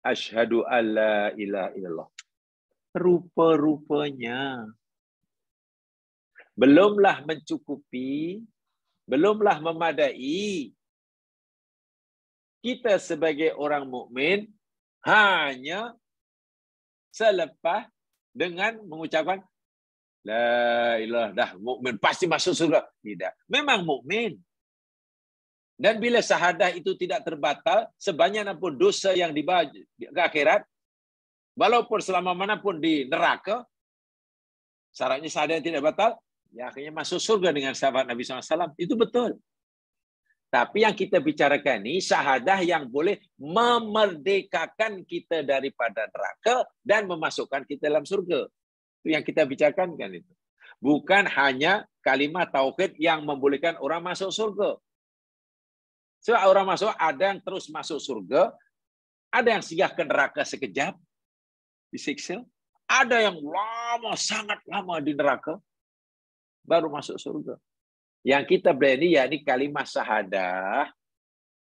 A: asyhadu alla ilaha illallah. Rupa-rupanya belumlah mencukupi, belumlah memadai. Kita sebagai orang mukmin hanya selepas dengan mengucapkan la ilaha, dah mukmin pasti masuk surga. Tidak. Memang mukmin. Dan bila syahadah itu tidak terbatal, sebanyak apapun dosa yang dibawa ke akhirat, walaupun selama manapun di neraka, syaratnya syahadah tidak batal, ya akhirnya masuk surga dengan sahabat Nabi SAW. Itu betul. Tapi yang kita bicarakan ini syahadah yang boleh memerdekakan kita daripada neraka dan memasukkan kita dalam surga. Itu yang kita bicarakan kan itu. Bukan hanya kalimat tauhid yang membolehkan orang masuk surga. Sebab orang masuk, ada yang terus masuk surga, ada yang singgah ke neraka sekejap, disiksa, ada yang lama, sangat lama di neraka, baru masuk surga. Yang kita berani yakni kalimat syahadah,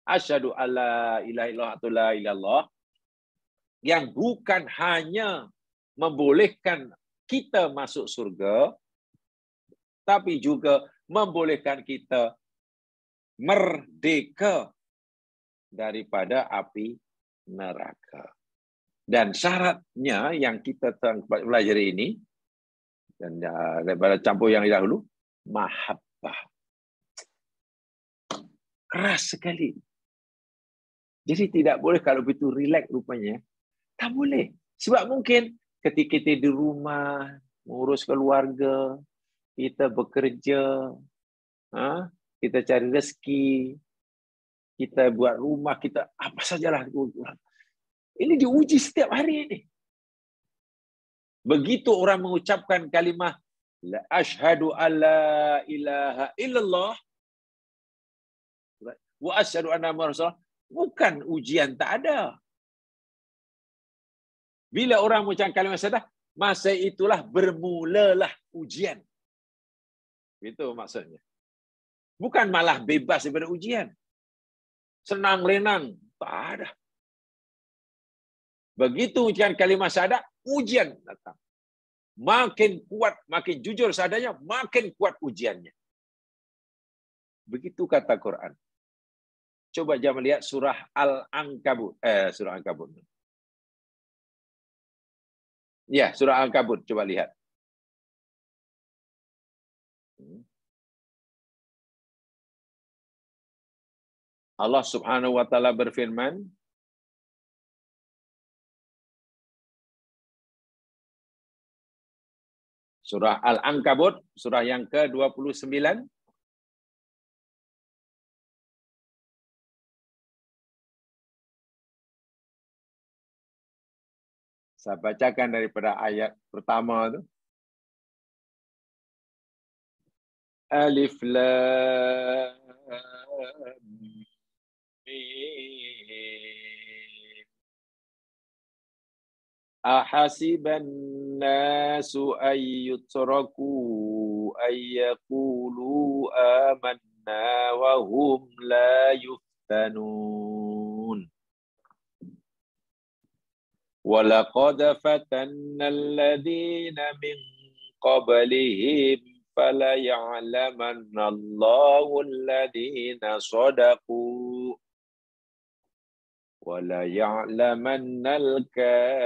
A: asyhadu alla ilaha illallah, yang bukan hanya membolehkan kita masuk surga, tapi juga membolehkan kita merdeka daripada api neraka. Dan syaratnya yang kita pelajari ini, dan daripada campur yang dahulu, mahabbah. Keras sekali. Jadi tidak boleh kalau begitu relax rupanya. Tak boleh. Sebab mungkin ketika kita di rumah, mengurus keluarga, kita bekerja, kita cari rezeki, kita buat rumah, kita apa sajalah. Ini diuji setiap hari ini. Begitu orang mengucapkan kalimah la asyhadu alla ilaha illallah wa asyhadu anna Muhammadar Rasulullah, bukan ujian, tak ada. Bila orang mengucapkan kalimah syahadah, masa itulah bermulalah ujian. Itu maksudnya. Bukan malah bebas daripada ujian. Senang lenang, tak ada. Begitu ujian kalimah syahadah, ujian datang. Makin kuat, makin jujur sadanya, makin kuat ujiannya. Begitu kata Quran. Coba jangan lihat surah Al-Ankabut. Surah Al-Ankabut. Ya, surah Al-Ankabut. Coba lihat. Allah Subhanahu wa taala berfirman, surah Al-Ankabut, surah yang ke-29. Saya bacakan daripada ayat pertama tu. Alif Lam Mim. Ahasiban nasu ayyutraku ayyaqulu amanna wa hum la yuftanun. وَلَقَدْ فَتَنَّ الَّذِينَ مِنْ قَبْلِهِمْ فَلَيَعْلَمَنَّ اللَّهُ الَّذِينَ صَدَقُوا وَلَيَعْلَمَنَّ الْكَاذِبِينَ.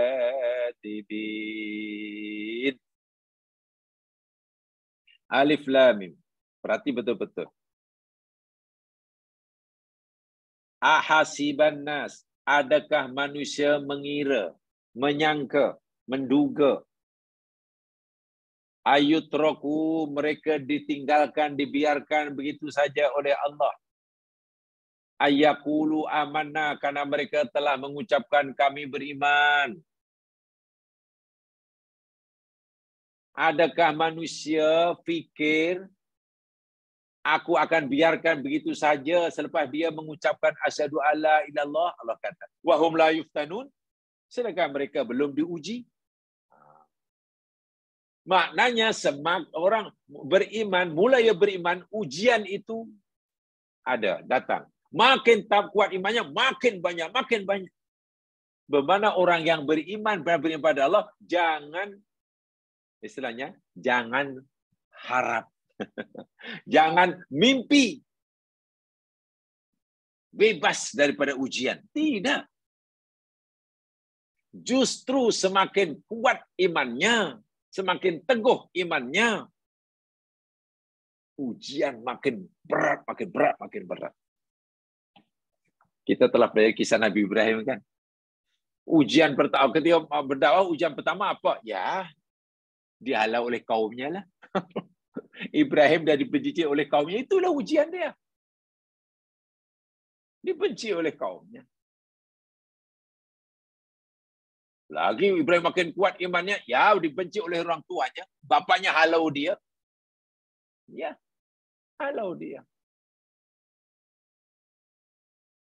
A: Alif Lam Mim. Perhati betul-betul. Ahasiban nas. Adakah manusia mengira, menyangka, menduga, ayutroku, mereka ditinggalkan, dibiarkan begitu saja oleh Allah. Ayakulu amanna, karena mereka telah mengucapkan kami beriman. Adakah manusia fikir aku akan biarkan begitu saja selepas dia mengucapkan asyhadu alla ilallah? Allah kata, wa hum la yuftanun, sedangkan mereka belum diuji. Maknanya orang beriman, mulai beriman, ujian itu ada, datang. Makin tak kuat imannya, makin banyak, makin banyak. Bermana orang yang beriman pada Allah, jangan, istilahnya, jangan harap. Jangan mimpi bebas daripada ujian. Tidak. Justru semakin kuat imannya, semakin teguh imannya, ujian makin berat, makin berat, makin berat. Kita telah belajar kisah Nabi Ibrahim kan. Ujian pertama, ketika berdakwah, ujian pertama apa? Ya, dihalau oleh kaumnya lah. Ibrahim dah dibenci oleh kaumnya, itulah ujian dia. Dibenci oleh kaumnya. Lagi Ibrahim makin kuat imannya, ya dibenci oleh orang tuanya, bapaknya halau dia. Ya, halau dia.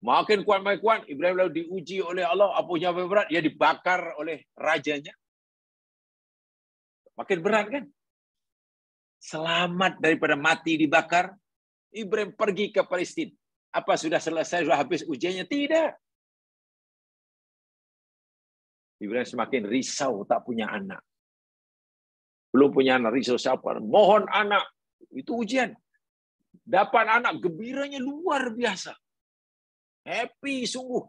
A: Makin kuat, Ibrahim lalu diuji oleh Allah, apa yang berat, dia dibakar oleh rajanya. Makin berat kan? Selamat daripada mati dibakar, Ibrahim pergi ke Palestina. Apa sudah selesai, sudah habis ujiannya? Tidak. Ibrahim semakin risau tak punya anak. Belum punya anak, risau siapa? Mohon anak. Itu ujian. Dapat anak, gembiranya luar biasa. Happy sungguh.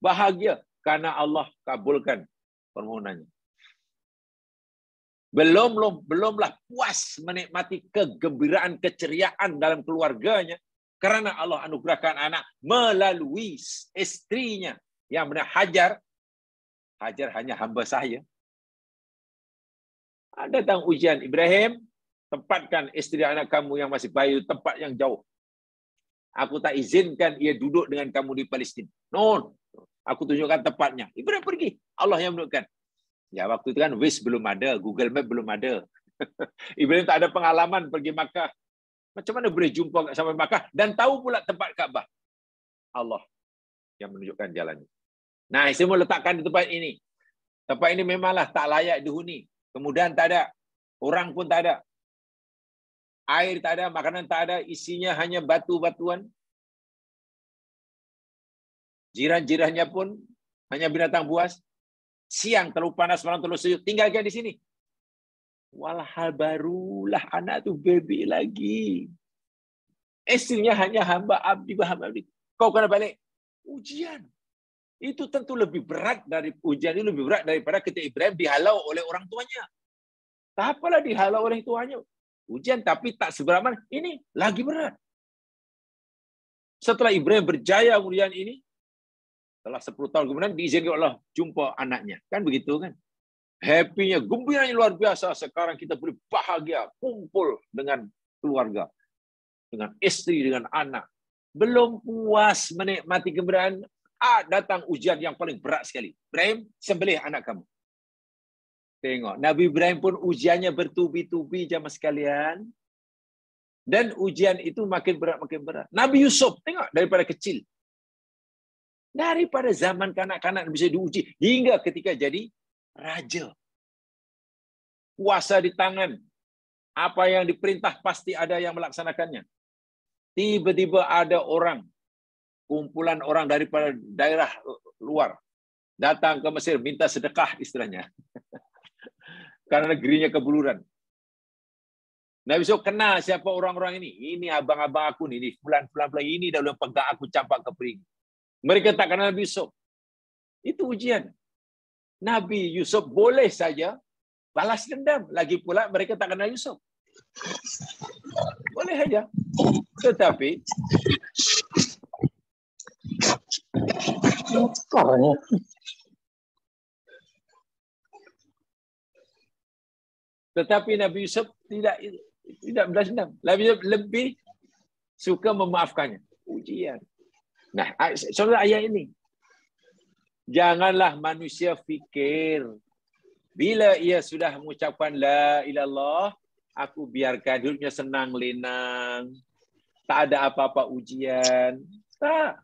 A: Bahagia. karena Allah kabulkan permohonannya. Belumlah puas menikmati kegembiraan, keceriaan dalam keluarganya karena Allah anugerahkan anak melalui istrinya yang benar Hajar. Hajar hanya hamba saya. Ada tentang ujian Ibrahim, tempatkan istri anak kamu yang masih bayi tempat yang jauh. Aku tak izinkan ia duduk dengan kamu di Palestina. No, aku tunjukkan tempatnya. Ibrahim pergi. Allah yang menunjukkan. Ya, waktu itu kan Waze belum ada, Google Map belum ada. Ibrahim tak ada pengalaman pergi Makkah. Macam mana boleh jumpa sampai Makkah dan tahu pula tempat Kaabah? Allah yang menunjukkan jalannya. Nah, saya mau letakkan di tempat ini. Tempat ini memanglah tak layak dihuni. Kemudian tak ada, orang pun tak ada. Air tak ada, makanan tak ada, isinya hanya batu-batuan. Jiran-jirannya pun hanya binatang buas. Siang terlalu panas, malam terlalu sejuk, tinggalkan di sini. Walhal barulah anak tu baby lagi. Istrinya hanya hamba abdi. Kau kena balik. Ujian. Itu tentu lebih berat dari ujian ini, lebih berat daripada ketika Ibrahim dihalau oleh orang tuanya. Tak apalah dihalau oleh tuanya. Ujian tapi tak seberapa. Ini lagi berat. Setelah Ibrahim berjaya kemudian ini, setelah 10 tahun kemudian diizinkan Allah jumpa anaknya. Kan begitu kan? Happy-nya, gembiranya luar biasa. Sekarang kita boleh bahagia, kumpul dengan keluarga. Dengan istri, dengan anak. Belum puas menikmati gembiraan, datang ujian yang paling berat sekali. Ibrahim, sembelih anak kamu. Tengok, Nabi Ibrahim pun ujiannya bertubi-tubi jamaah sekalian. Dan ujian itu makin berat, makin berat. Nabi Yusuf, tengok, daripada kecil. Daripada zaman kanak-kanak bisa diuji hingga ketika jadi raja. Kuasa di tangan. Apa yang diperintah pasti ada yang melaksanakannya. Tiba-tiba ada orang, kumpulan orang daripada daerah luar, datang ke Mesir minta sedekah istilahnya. Karena negerinya kebuluran. Nabi Yusuf kenal siapa orang-orang ini. Ini abang-abang aku nih, ini fulan-fulan ini dah pegang aku campak ke piring. Mereka tak kenal Nabi Yusuf. Itu ujian. Nabi Yusuf boleh saja balas dendam. Lagi pula mereka tak kenal Yusuf. Boleh saja. Tetapi Nabi Yusuf tidak balas dendam. Nabi Yusuf lebih suka memaafkannya. Ujian. Nah, saudara ayat ini. Janganlah manusia fikir bila ia sudah mengucapkan la ilallah, aku biarkan hidupnya senang lenang. Tak ada apa-apa ujian. Tak.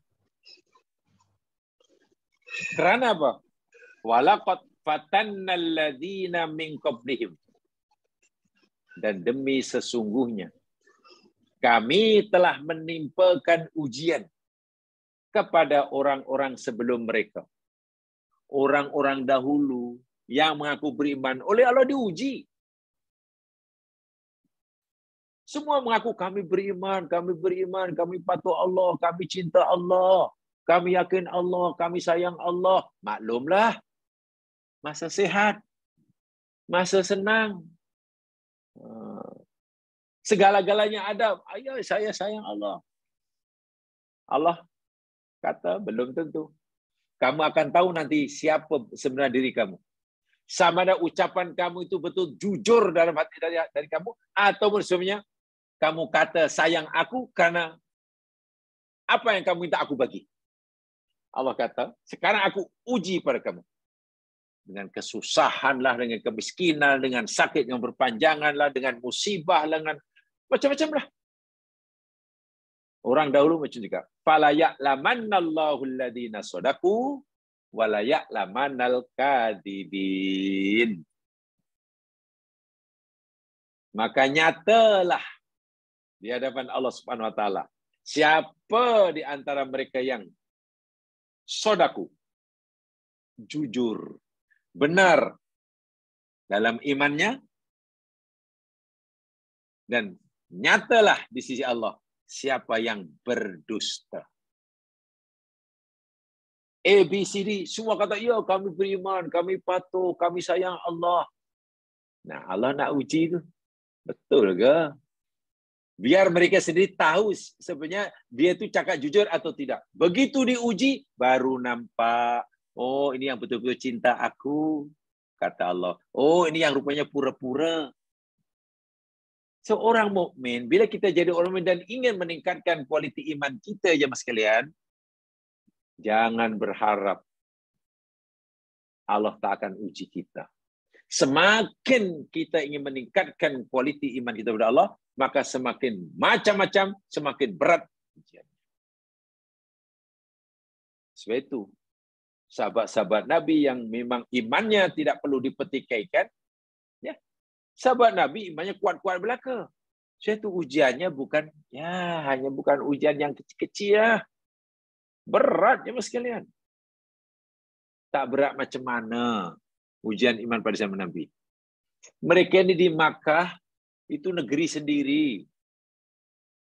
A: Kerana apa? Walaqad fatannal ladzina min qablihim. Dan demi sesungguhnya kami telah menimpakan ujian kepada orang-orang sebelum mereka. Orang-orang dahulu yang mengaku beriman oleh Allah diuji. Semua mengaku kami beriman, kami patuh Allah, kami cinta Allah, kami yakin Allah, kami sayang Allah. Maklumlah, masa sehat, masa senang, segala-galanya ada. Ayo, saya sayang Allah. Allah kata, belum tentu. Kamu akan tahu nanti siapa sebenarnya diri kamu. Sama ada ucapan kamu itu betul jujur dalam hati dari kamu, atau sebenarnya kamu kata sayang aku karena apa yang kamu minta aku bagi. Allah kata, sekarang aku uji pada kamu. Dengan kesusahan lah, dengan kemiskinan, dengan sakit yang berpanjangan lah, dengan musibah, dengan macam-macam lah. Orang dahulu macam juga. Fala ya'lamannallahu alladhina shadaqu wa la ya'lamannal kadhibin. Maka nyatalah di hadapan Allah Subhanahu wa taala siapa di antara mereka yang shadaqu, jujur, benar dalam imannya, dan nyatalah di sisi Allah siapa yang berdusta. A, B, C, D. Semua kata, ya kami beriman, kami patuh, kami sayang Allah. Nah, Allah nak uji tu. Betul ke? Biar mereka sendiri tahu sebenarnya dia tu cakap jujur atau tidak. Begitu diuji, baru nampak. Oh, ini yang betul-betul cinta aku. Kata Allah. Oh, ini yang rupanya pura-pura. Seorang mukmin, bila kita jadi orang mukmin dan ingin meningkatkan kualiti iman kita, jemaah sekalian, jangan berharap Allah tak akan uji kita. Semakin kita ingin meningkatkan kualiti iman kita kepada Allah, maka semakin macam-macam, semakin berat ujian. Sebab itu, sahabat-sahabat Nabi yang memang imannya tidak perlu dipetikaikan, ya, sahabat Nabi imannya kuat-kuat belaka. Sebab itu ujiannya bukan, ya, hanya bukan ujian yang kecil-kecil, ya. Berat, ya mas sekalian. Tak berat macam mana ujian iman pada zaman Nabi. Mereka ini di Makkah, itu negeri sendiri.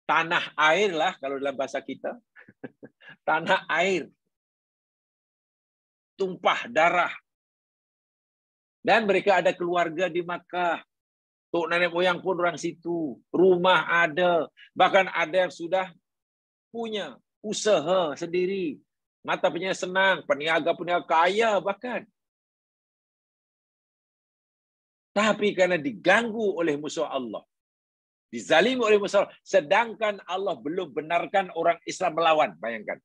A: Tanah air lah, kalau dalam bahasa kita. Tanah air. Tumpah darah. Dan mereka ada keluarga di Makkah. Tok nenek moyang pun orang situ. Rumah ada. Bahkan ada yang sudah punya usaha sendiri. Mata punya senang. Peniaga-peniaga kaya bahkan. Tapi karena diganggu oleh musuh Allah. Dizalimi oleh musuh Allah. Sedangkan Allah belum benarkan orang Islam melawan. Bayangkan.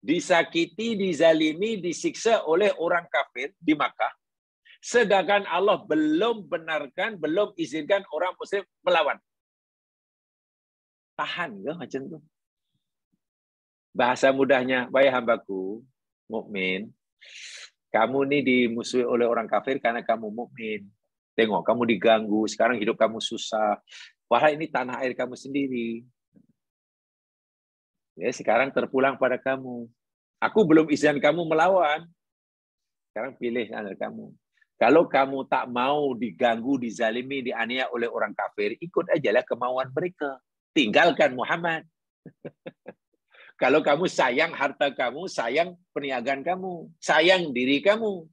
A: Disakiti, dizalimi, disiksa oleh orang kafir di Makkah. Sedangkan Allah belum benarkan, belum izinkan orang Muslim melawan. Tahan ke macam tu? Bahasa mudahnya, wahai hambaku, mukmin, kamu ni dimusuhi oleh orang kafir karena kamu mukmin. Tengok, kamu diganggu, sekarang hidup kamu susah. Wahai ini tanah air kamu sendiri. Ya, sekarang terpulang pada kamu. Aku belum izin kamu melawan. Sekarang pilih antara kamu. Kalau kamu tak mau diganggu, dizalimi, dianiaya oleh orang kafir, ikut ajalah kemauan mereka. Tinggalkan Muhammad. Kalau kamu sayang harta kamu, sayang perniagaan kamu, sayang diri kamu.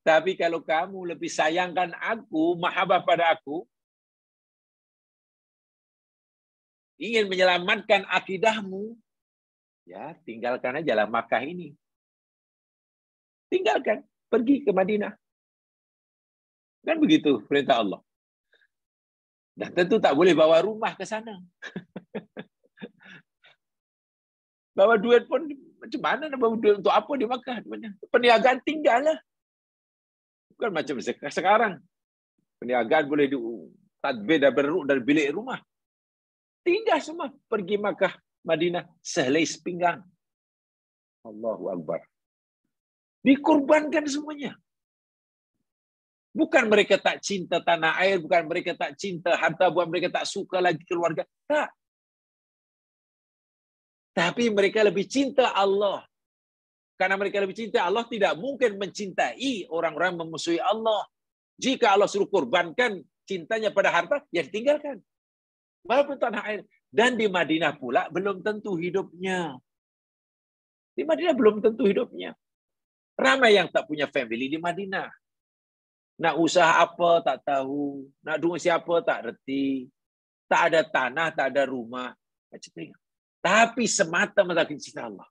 A: Tapi kalau kamu lebih sayangkan aku, mahabbah pada aku, ingin menyelamatkan akidahmu, ya tinggalkan ajalah Makkah ini. Tinggalkan, pergi ke Madinah. Kan begitu perintah Allah. Dan tentu tak boleh bawa rumah ke sana. Bawa duit pun macam mana nak bawa duit untuk apa di Makkah? Perniagaan tinggallah. Bukan macam sekarang. Perniagaan boleh tadbir dari bilik rumah. Tinggal semua. Pergi Makkah, Madinah, sehelai sepinggang. Allahu Akbar. Dikorbankan semuanya. Bukan mereka tak cinta tanah air, bukan mereka tak cinta harta, bukan mereka tak suka lagi keluarga. Tak. Tapi mereka lebih cinta Allah. Karena mereka lebih cinta Allah, tidak mungkin mencintai orang-orang memusuhi Allah. Jika Allah suruh korbankan cintanya pada harta, ya ditinggalkan. Walaupun tanah air. Dan di Madinah pula belum tentu hidupnya. Di Madinah belum tentu hidupnya. Ramai yang tak punya family di Madinah. Nak usaha apa tak tahu. Nak dengan siapa tak reti. Tak ada tanah, tak ada rumah. Macam tu. Tapi semata-mata cinta Allah.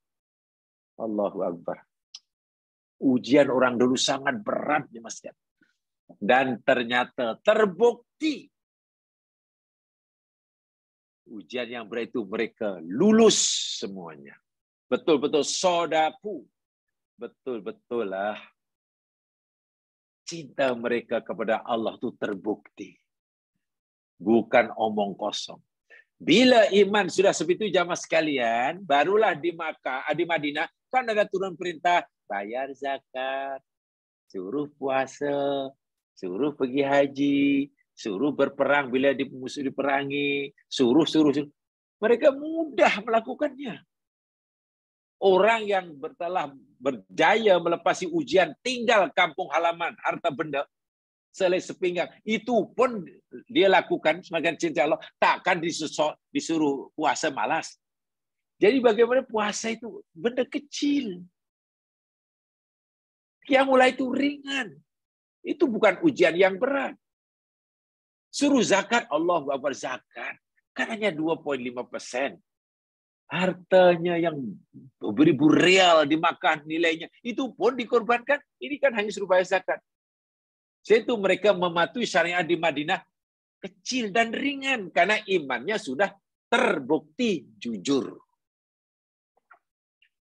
A: Allahu Akbar. Ujian orang dulu sangat berat, Mas. Dan ternyata terbukti. Ujian yang berat itu mereka lulus semuanya. Betul-betul sodaku. Betul-betul lah. Cinta mereka kepada Allah itu terbukti. Bukan omong kosong. Bila iman sudah seperti itu jamaah sekalian, barulah di Makkah, di Madinah, kan ada turun perintah, bayar zakat, suruh puasa, suruh pergi haji, suruh berperang bila musuh diperangi, suruh. Mereka mudah melakukannya. Orang yang telah berjaya melepasi ujian, tinggal kampung halaman, harta benda, selai sepinggang, itu pun dia lakukan sebagai cinta Allah, takkan disuruh puasa malas. Jadi bagaimana puasa itu benda kecil. Qiyamul Lail itu ringan. Itu bukan ujian yang berat. Suruh zakat, Allah Akbar zakat. Kan hanya 2,5%. Hartanya yang beribu real dimakan nilainya. Itu pun dikorbankan. Ini kan hanya suruh bayar zakat. Itu mereka mematuhi syariat di Madinah kecil dan ringan. Karena imannya sudah terbukti jujur.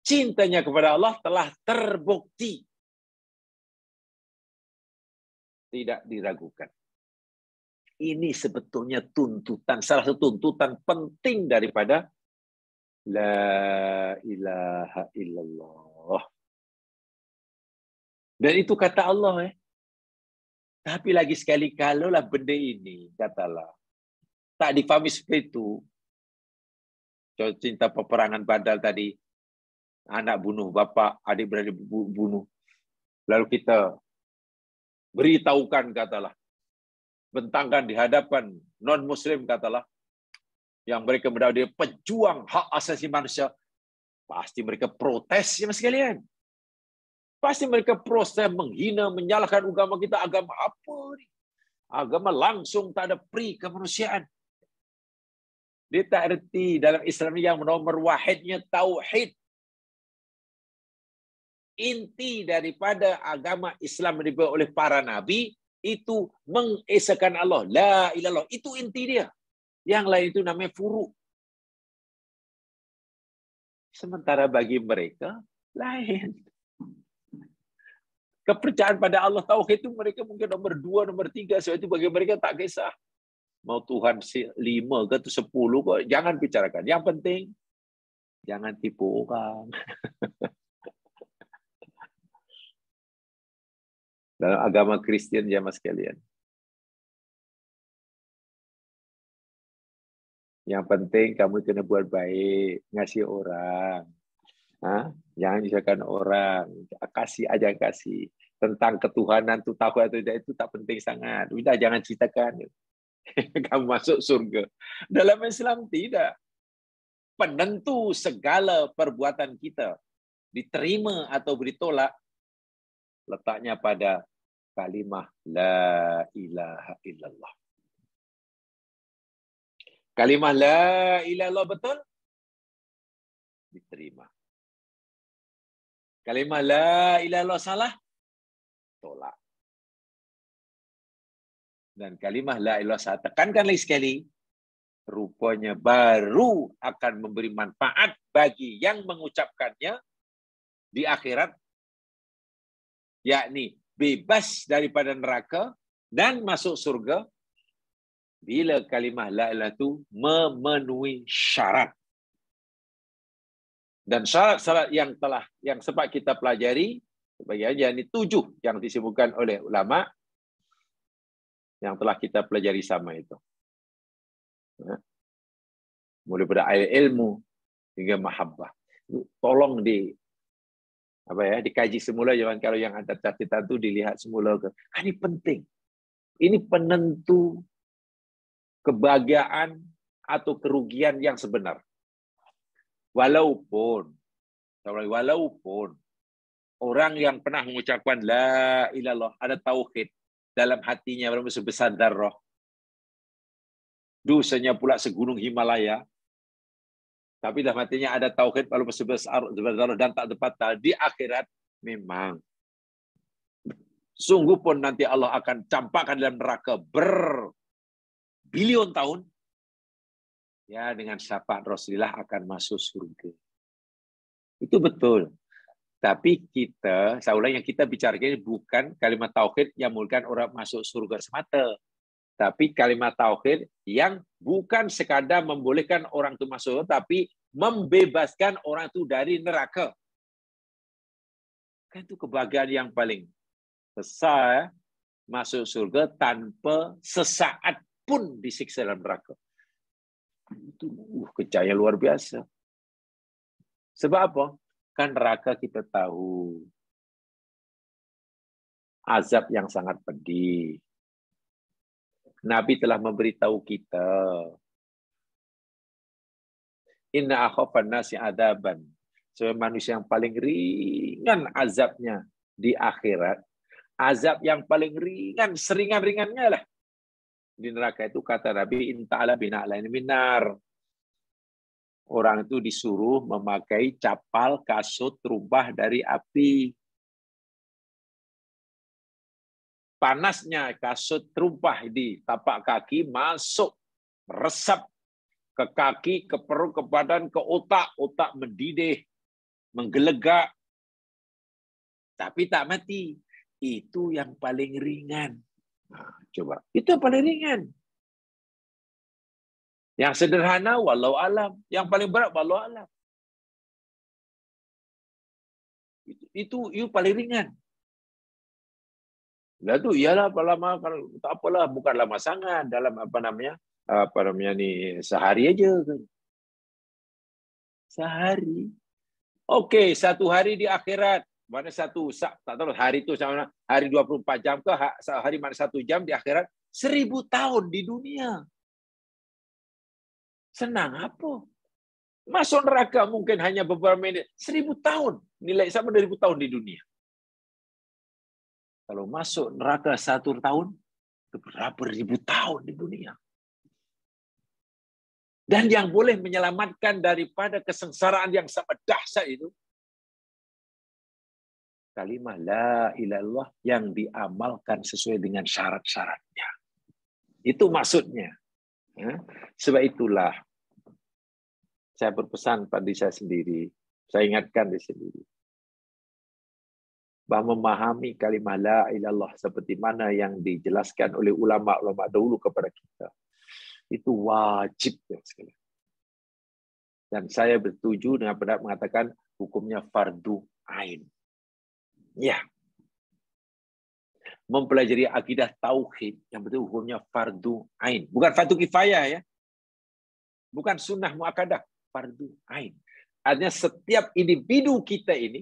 A: Cintanya kepada Allah telah terbukti. Tidak diragukan. Ini sebetulnya tuntutan, salah satu tuntutan penting daripada La ilaha illallah. Dan itu kata Allah. Tapi lagi sekali, kalaulah benda ini, katalah, tak difahami seperti itu. Cinta peperangan Badar tadi, anak bunuh bapak, adik beradik bunuh. Lalu kita beritahukan, katalah, bentangkan di hadapan non-muslim, katalah, yang mereka menjadi pejuang hak asasi manusia, pasti mereka protes, ya mas sekalian. Pasti mereka protes, menghina, menyalahkan agama kita. Agama apa ini? Agama langsung tak ada pri kemanusiaan. Dia tak erti dalam Islam yang nomor wahidnya tauhid. Inti daripada agama Islam dibawa oleh para nabi itu mengesahkan Allah. La ilallah. Itu inti dia. Yang lain itu namanya furu. Sementara bagi mereka lain. Kepercayaan pada Allah tauhid itu mereka mungkin nomor 2, nomor 3. Sebab itu bagi mereka tak kisah. Mau Tuhan 5 ke 10 kok. Jangan bicarakan. Yang penting jangan tipu orang. Dalam agama Kristen jamaah sekalian. Yang penting kamu kena buat baik, ngasih orang. Jangan nyusahkan orang, kasih aja kasih. Tentang ketuhanan itu tahu atau tidak itu tak penting sangat. Udah jangan ceritakan. Kamu masuk surga. Dalam Islam tidak. Penentu segala perbuatan kita diterima atau ditolak letaknya pada kalimah la ilaha illallah. Kalimah la ilaha illallah betul? Diterima. Kalimah la ilaha illallah salah? Tolak. Dan kalimah la ilaha illallah saya tekankan lagi sekali, rupanya baru akan memberi manfaat bagi yang mengucapkannya di akhirat, yakni bebas daripada neraka dan masuk surga bila kalimah la ilaha itu memenuhi syarat. Dan syarat-syarat yang sempat kita pelajari sebagai aja ini 7 yang disebutkan oleh ulama yang telah kita pelajari sama itu. Mulai pada ilmu hingga mahabbah. Tolong dikaji semula, jangan kalau yang ada catatan itu dilihat semula. Ini penting. Ini penentu kebahagiaan atau kerugian yang sebenar. Walaupun orang yang pernah mengucapkan la ilallah, ada tauhid dalam hatinya sebesar darah, dosanya pula segunung Himalaya, tapi dalam hatinya ada tauhid walaupun sebesar darah dan tak dapat di akhirat, memang sungguh pun nanti Allah akan campakkan dalam neraka berbilion tahun. Ya, dengan syafaat Rasulullah akan masuk surga. Itu betul. Tapi yang kita bicarakan ini bukan kalimat tauhid yang membolehkan orang masuk surga semata. Tapi kalimat tauhid yang bukan sekadar membolehkan orang itu masuk surga, tapi membebaskan orang itu dari neraka. Kan itu kebahagiaan yang paling besar, masuk surga tanpa sesaat pun disiksa dalam neraka. Itu kejayaan luar biasa. Sebab apa? Kan neraka kita tahu azab yang sangat pedih. Nabi telah memberitahu kita Inna akhafan nasi adaban. Sebagai manusia yang paling ringan azabnya di akhirat. Azab yang paling ringan, seringan-ringannya lah. Di neraka itu kata Nabi, Inta'ala bina'lain minar. Orang itu disuruh memakai capal, kasut, rubah dari api. Panasnya kasut terumpah di tapak kaki masuk, meresap ke kaki, ke perut, ke badan, ke otak. Otak mendidih, menggelegak. Tapi tak mati. Itu yang paling ringan. Nah, coba, itu yang paling ringan. Yang sederhana, walau alam. Yang paling berat, walau alam. Itu paling ringan. Lah tu iyalah lama tak apalah, bukan lama sangat dalam apa namanya ni sehari aja kan. Sehari. Okey, satu hari di akhirat. Mana satu tak tahu hari itu sama hari 24 jam ke hari mana 1 jam di akhirat, 1000 tahun di dunia. Senang apa? Masuk neraka mungkin hanya beberapa menit, 1000 tahun. Nilai sama 2000 tahun di dunia. Kalau masuk neraka 1 tahun, itu berapa ribu tahun di dunia. Dan yang boleh menyelamatkan daripada kesengsaraan yang sangat dahsyat itu, kalimat la ilaha illallah yang diamalkan sesuai dengan syarat-syaratnya. Itu maksudnya. Sebab itulah saya berpesan pada diri saya sendiri, saya ingatkan diri sendiri, bahwa memahami kalimat la ilaha illallah seperti mana yang dijelaskan oleh ulama-ulama dahulu kepada kita, itu wajib sekali. Dan saya bersetuju dengan pendapat mengatakan hukumnya fardu ain. Ya. Mempelajari akidah tauhid yang betul hukumnya fardu ain. Bukan fardu kifayah ya. Bukan sunnah muakkadah, fardu ain. Artinya setiap individu kita ini,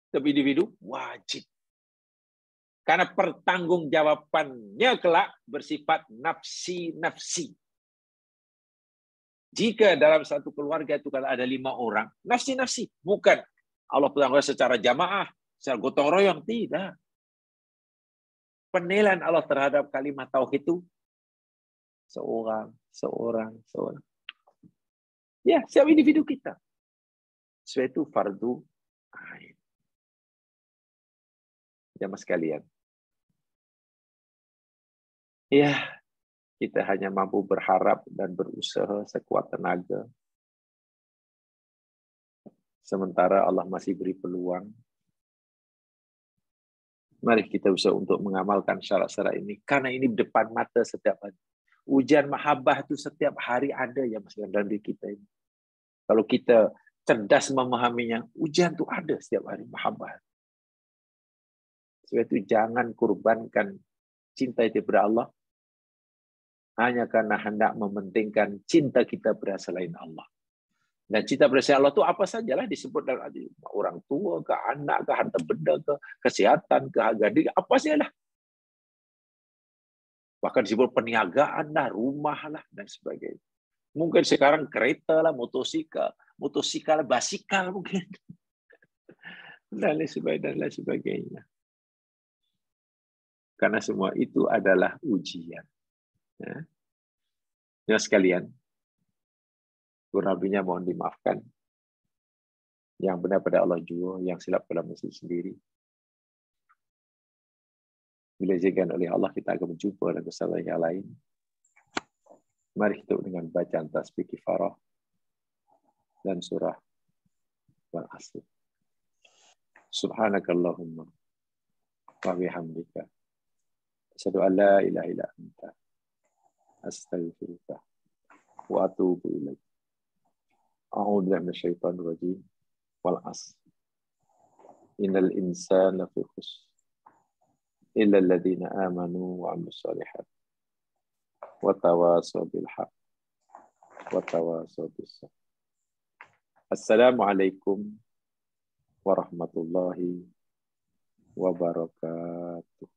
A: setiap individu wajib. Karena pertanggungjawabannya kelak bersifat nafsi-nafsi. Jika dalam satu keluarga itu kalau ada 5 orang, nafsi-nafsi. Bukan Allah bertanggung secara jamaah, secara gotong royong, tidak. Penilaian Allah terhadap kalimat tauhid itu seorang. Ya, setiap individu kita. Sebab itu fardu ain. Jamaah sekalian. Ya, kita hanya mampu berharap dan berusaha sekuat tenaga. Sementara Allah masih beri peluang. Mari kita usaha untuk mengamalkan syarat-syarat ini. Karena ini depan mata setiap hari. Ujian mahabbah itu setiap hari ada ya Mas dalam diri kita ini. Kalau kita cerdas memahaminya, ujian itu ada setiap hari mahabbah. Sebab itu jangan kurbankan cinta itu kepada Allah hanya karena hendak mementingkan cinta kita pada selain Allah. Dan cinta pada selain Allah itu apa sajalah disebut dalam orang tua, ke anak, ke harta benda, ke kesehatan, ke harga diri, apa sajalah. Bahkan disebut perniagaan lah, rumah lah, dan sebagainya. Mungkin sekarang kereta lah, motosikal, basikal mungkin. Dan lain sebagainya. Karena semua itu adalah ujian. Ya sekalian, kurang lebihnya mohon dimaafkan. Yang benar pada Allah jua, yang silap pada masing sendiri. Bila diizinkan oleh Allah, kita akan berjumpa dengan kesalahan yang lain. Mari kita dengan bacaan tasbih kifarah dan surah wal asr. Subhanakallahumma wa bihamdika asyhadu an la ilaha illa anta astaghfiruka wa atubu ilaik. A'udzu billahi minasyaitonir rajim. Wal asr. Innal insana lafi khusr illa alladziina aamanu wa 'amilus shalihat wa tawassaw bil haqq wa tawassaw bis sabr. Assalamualaikum warahmatullahi wabarakatuh.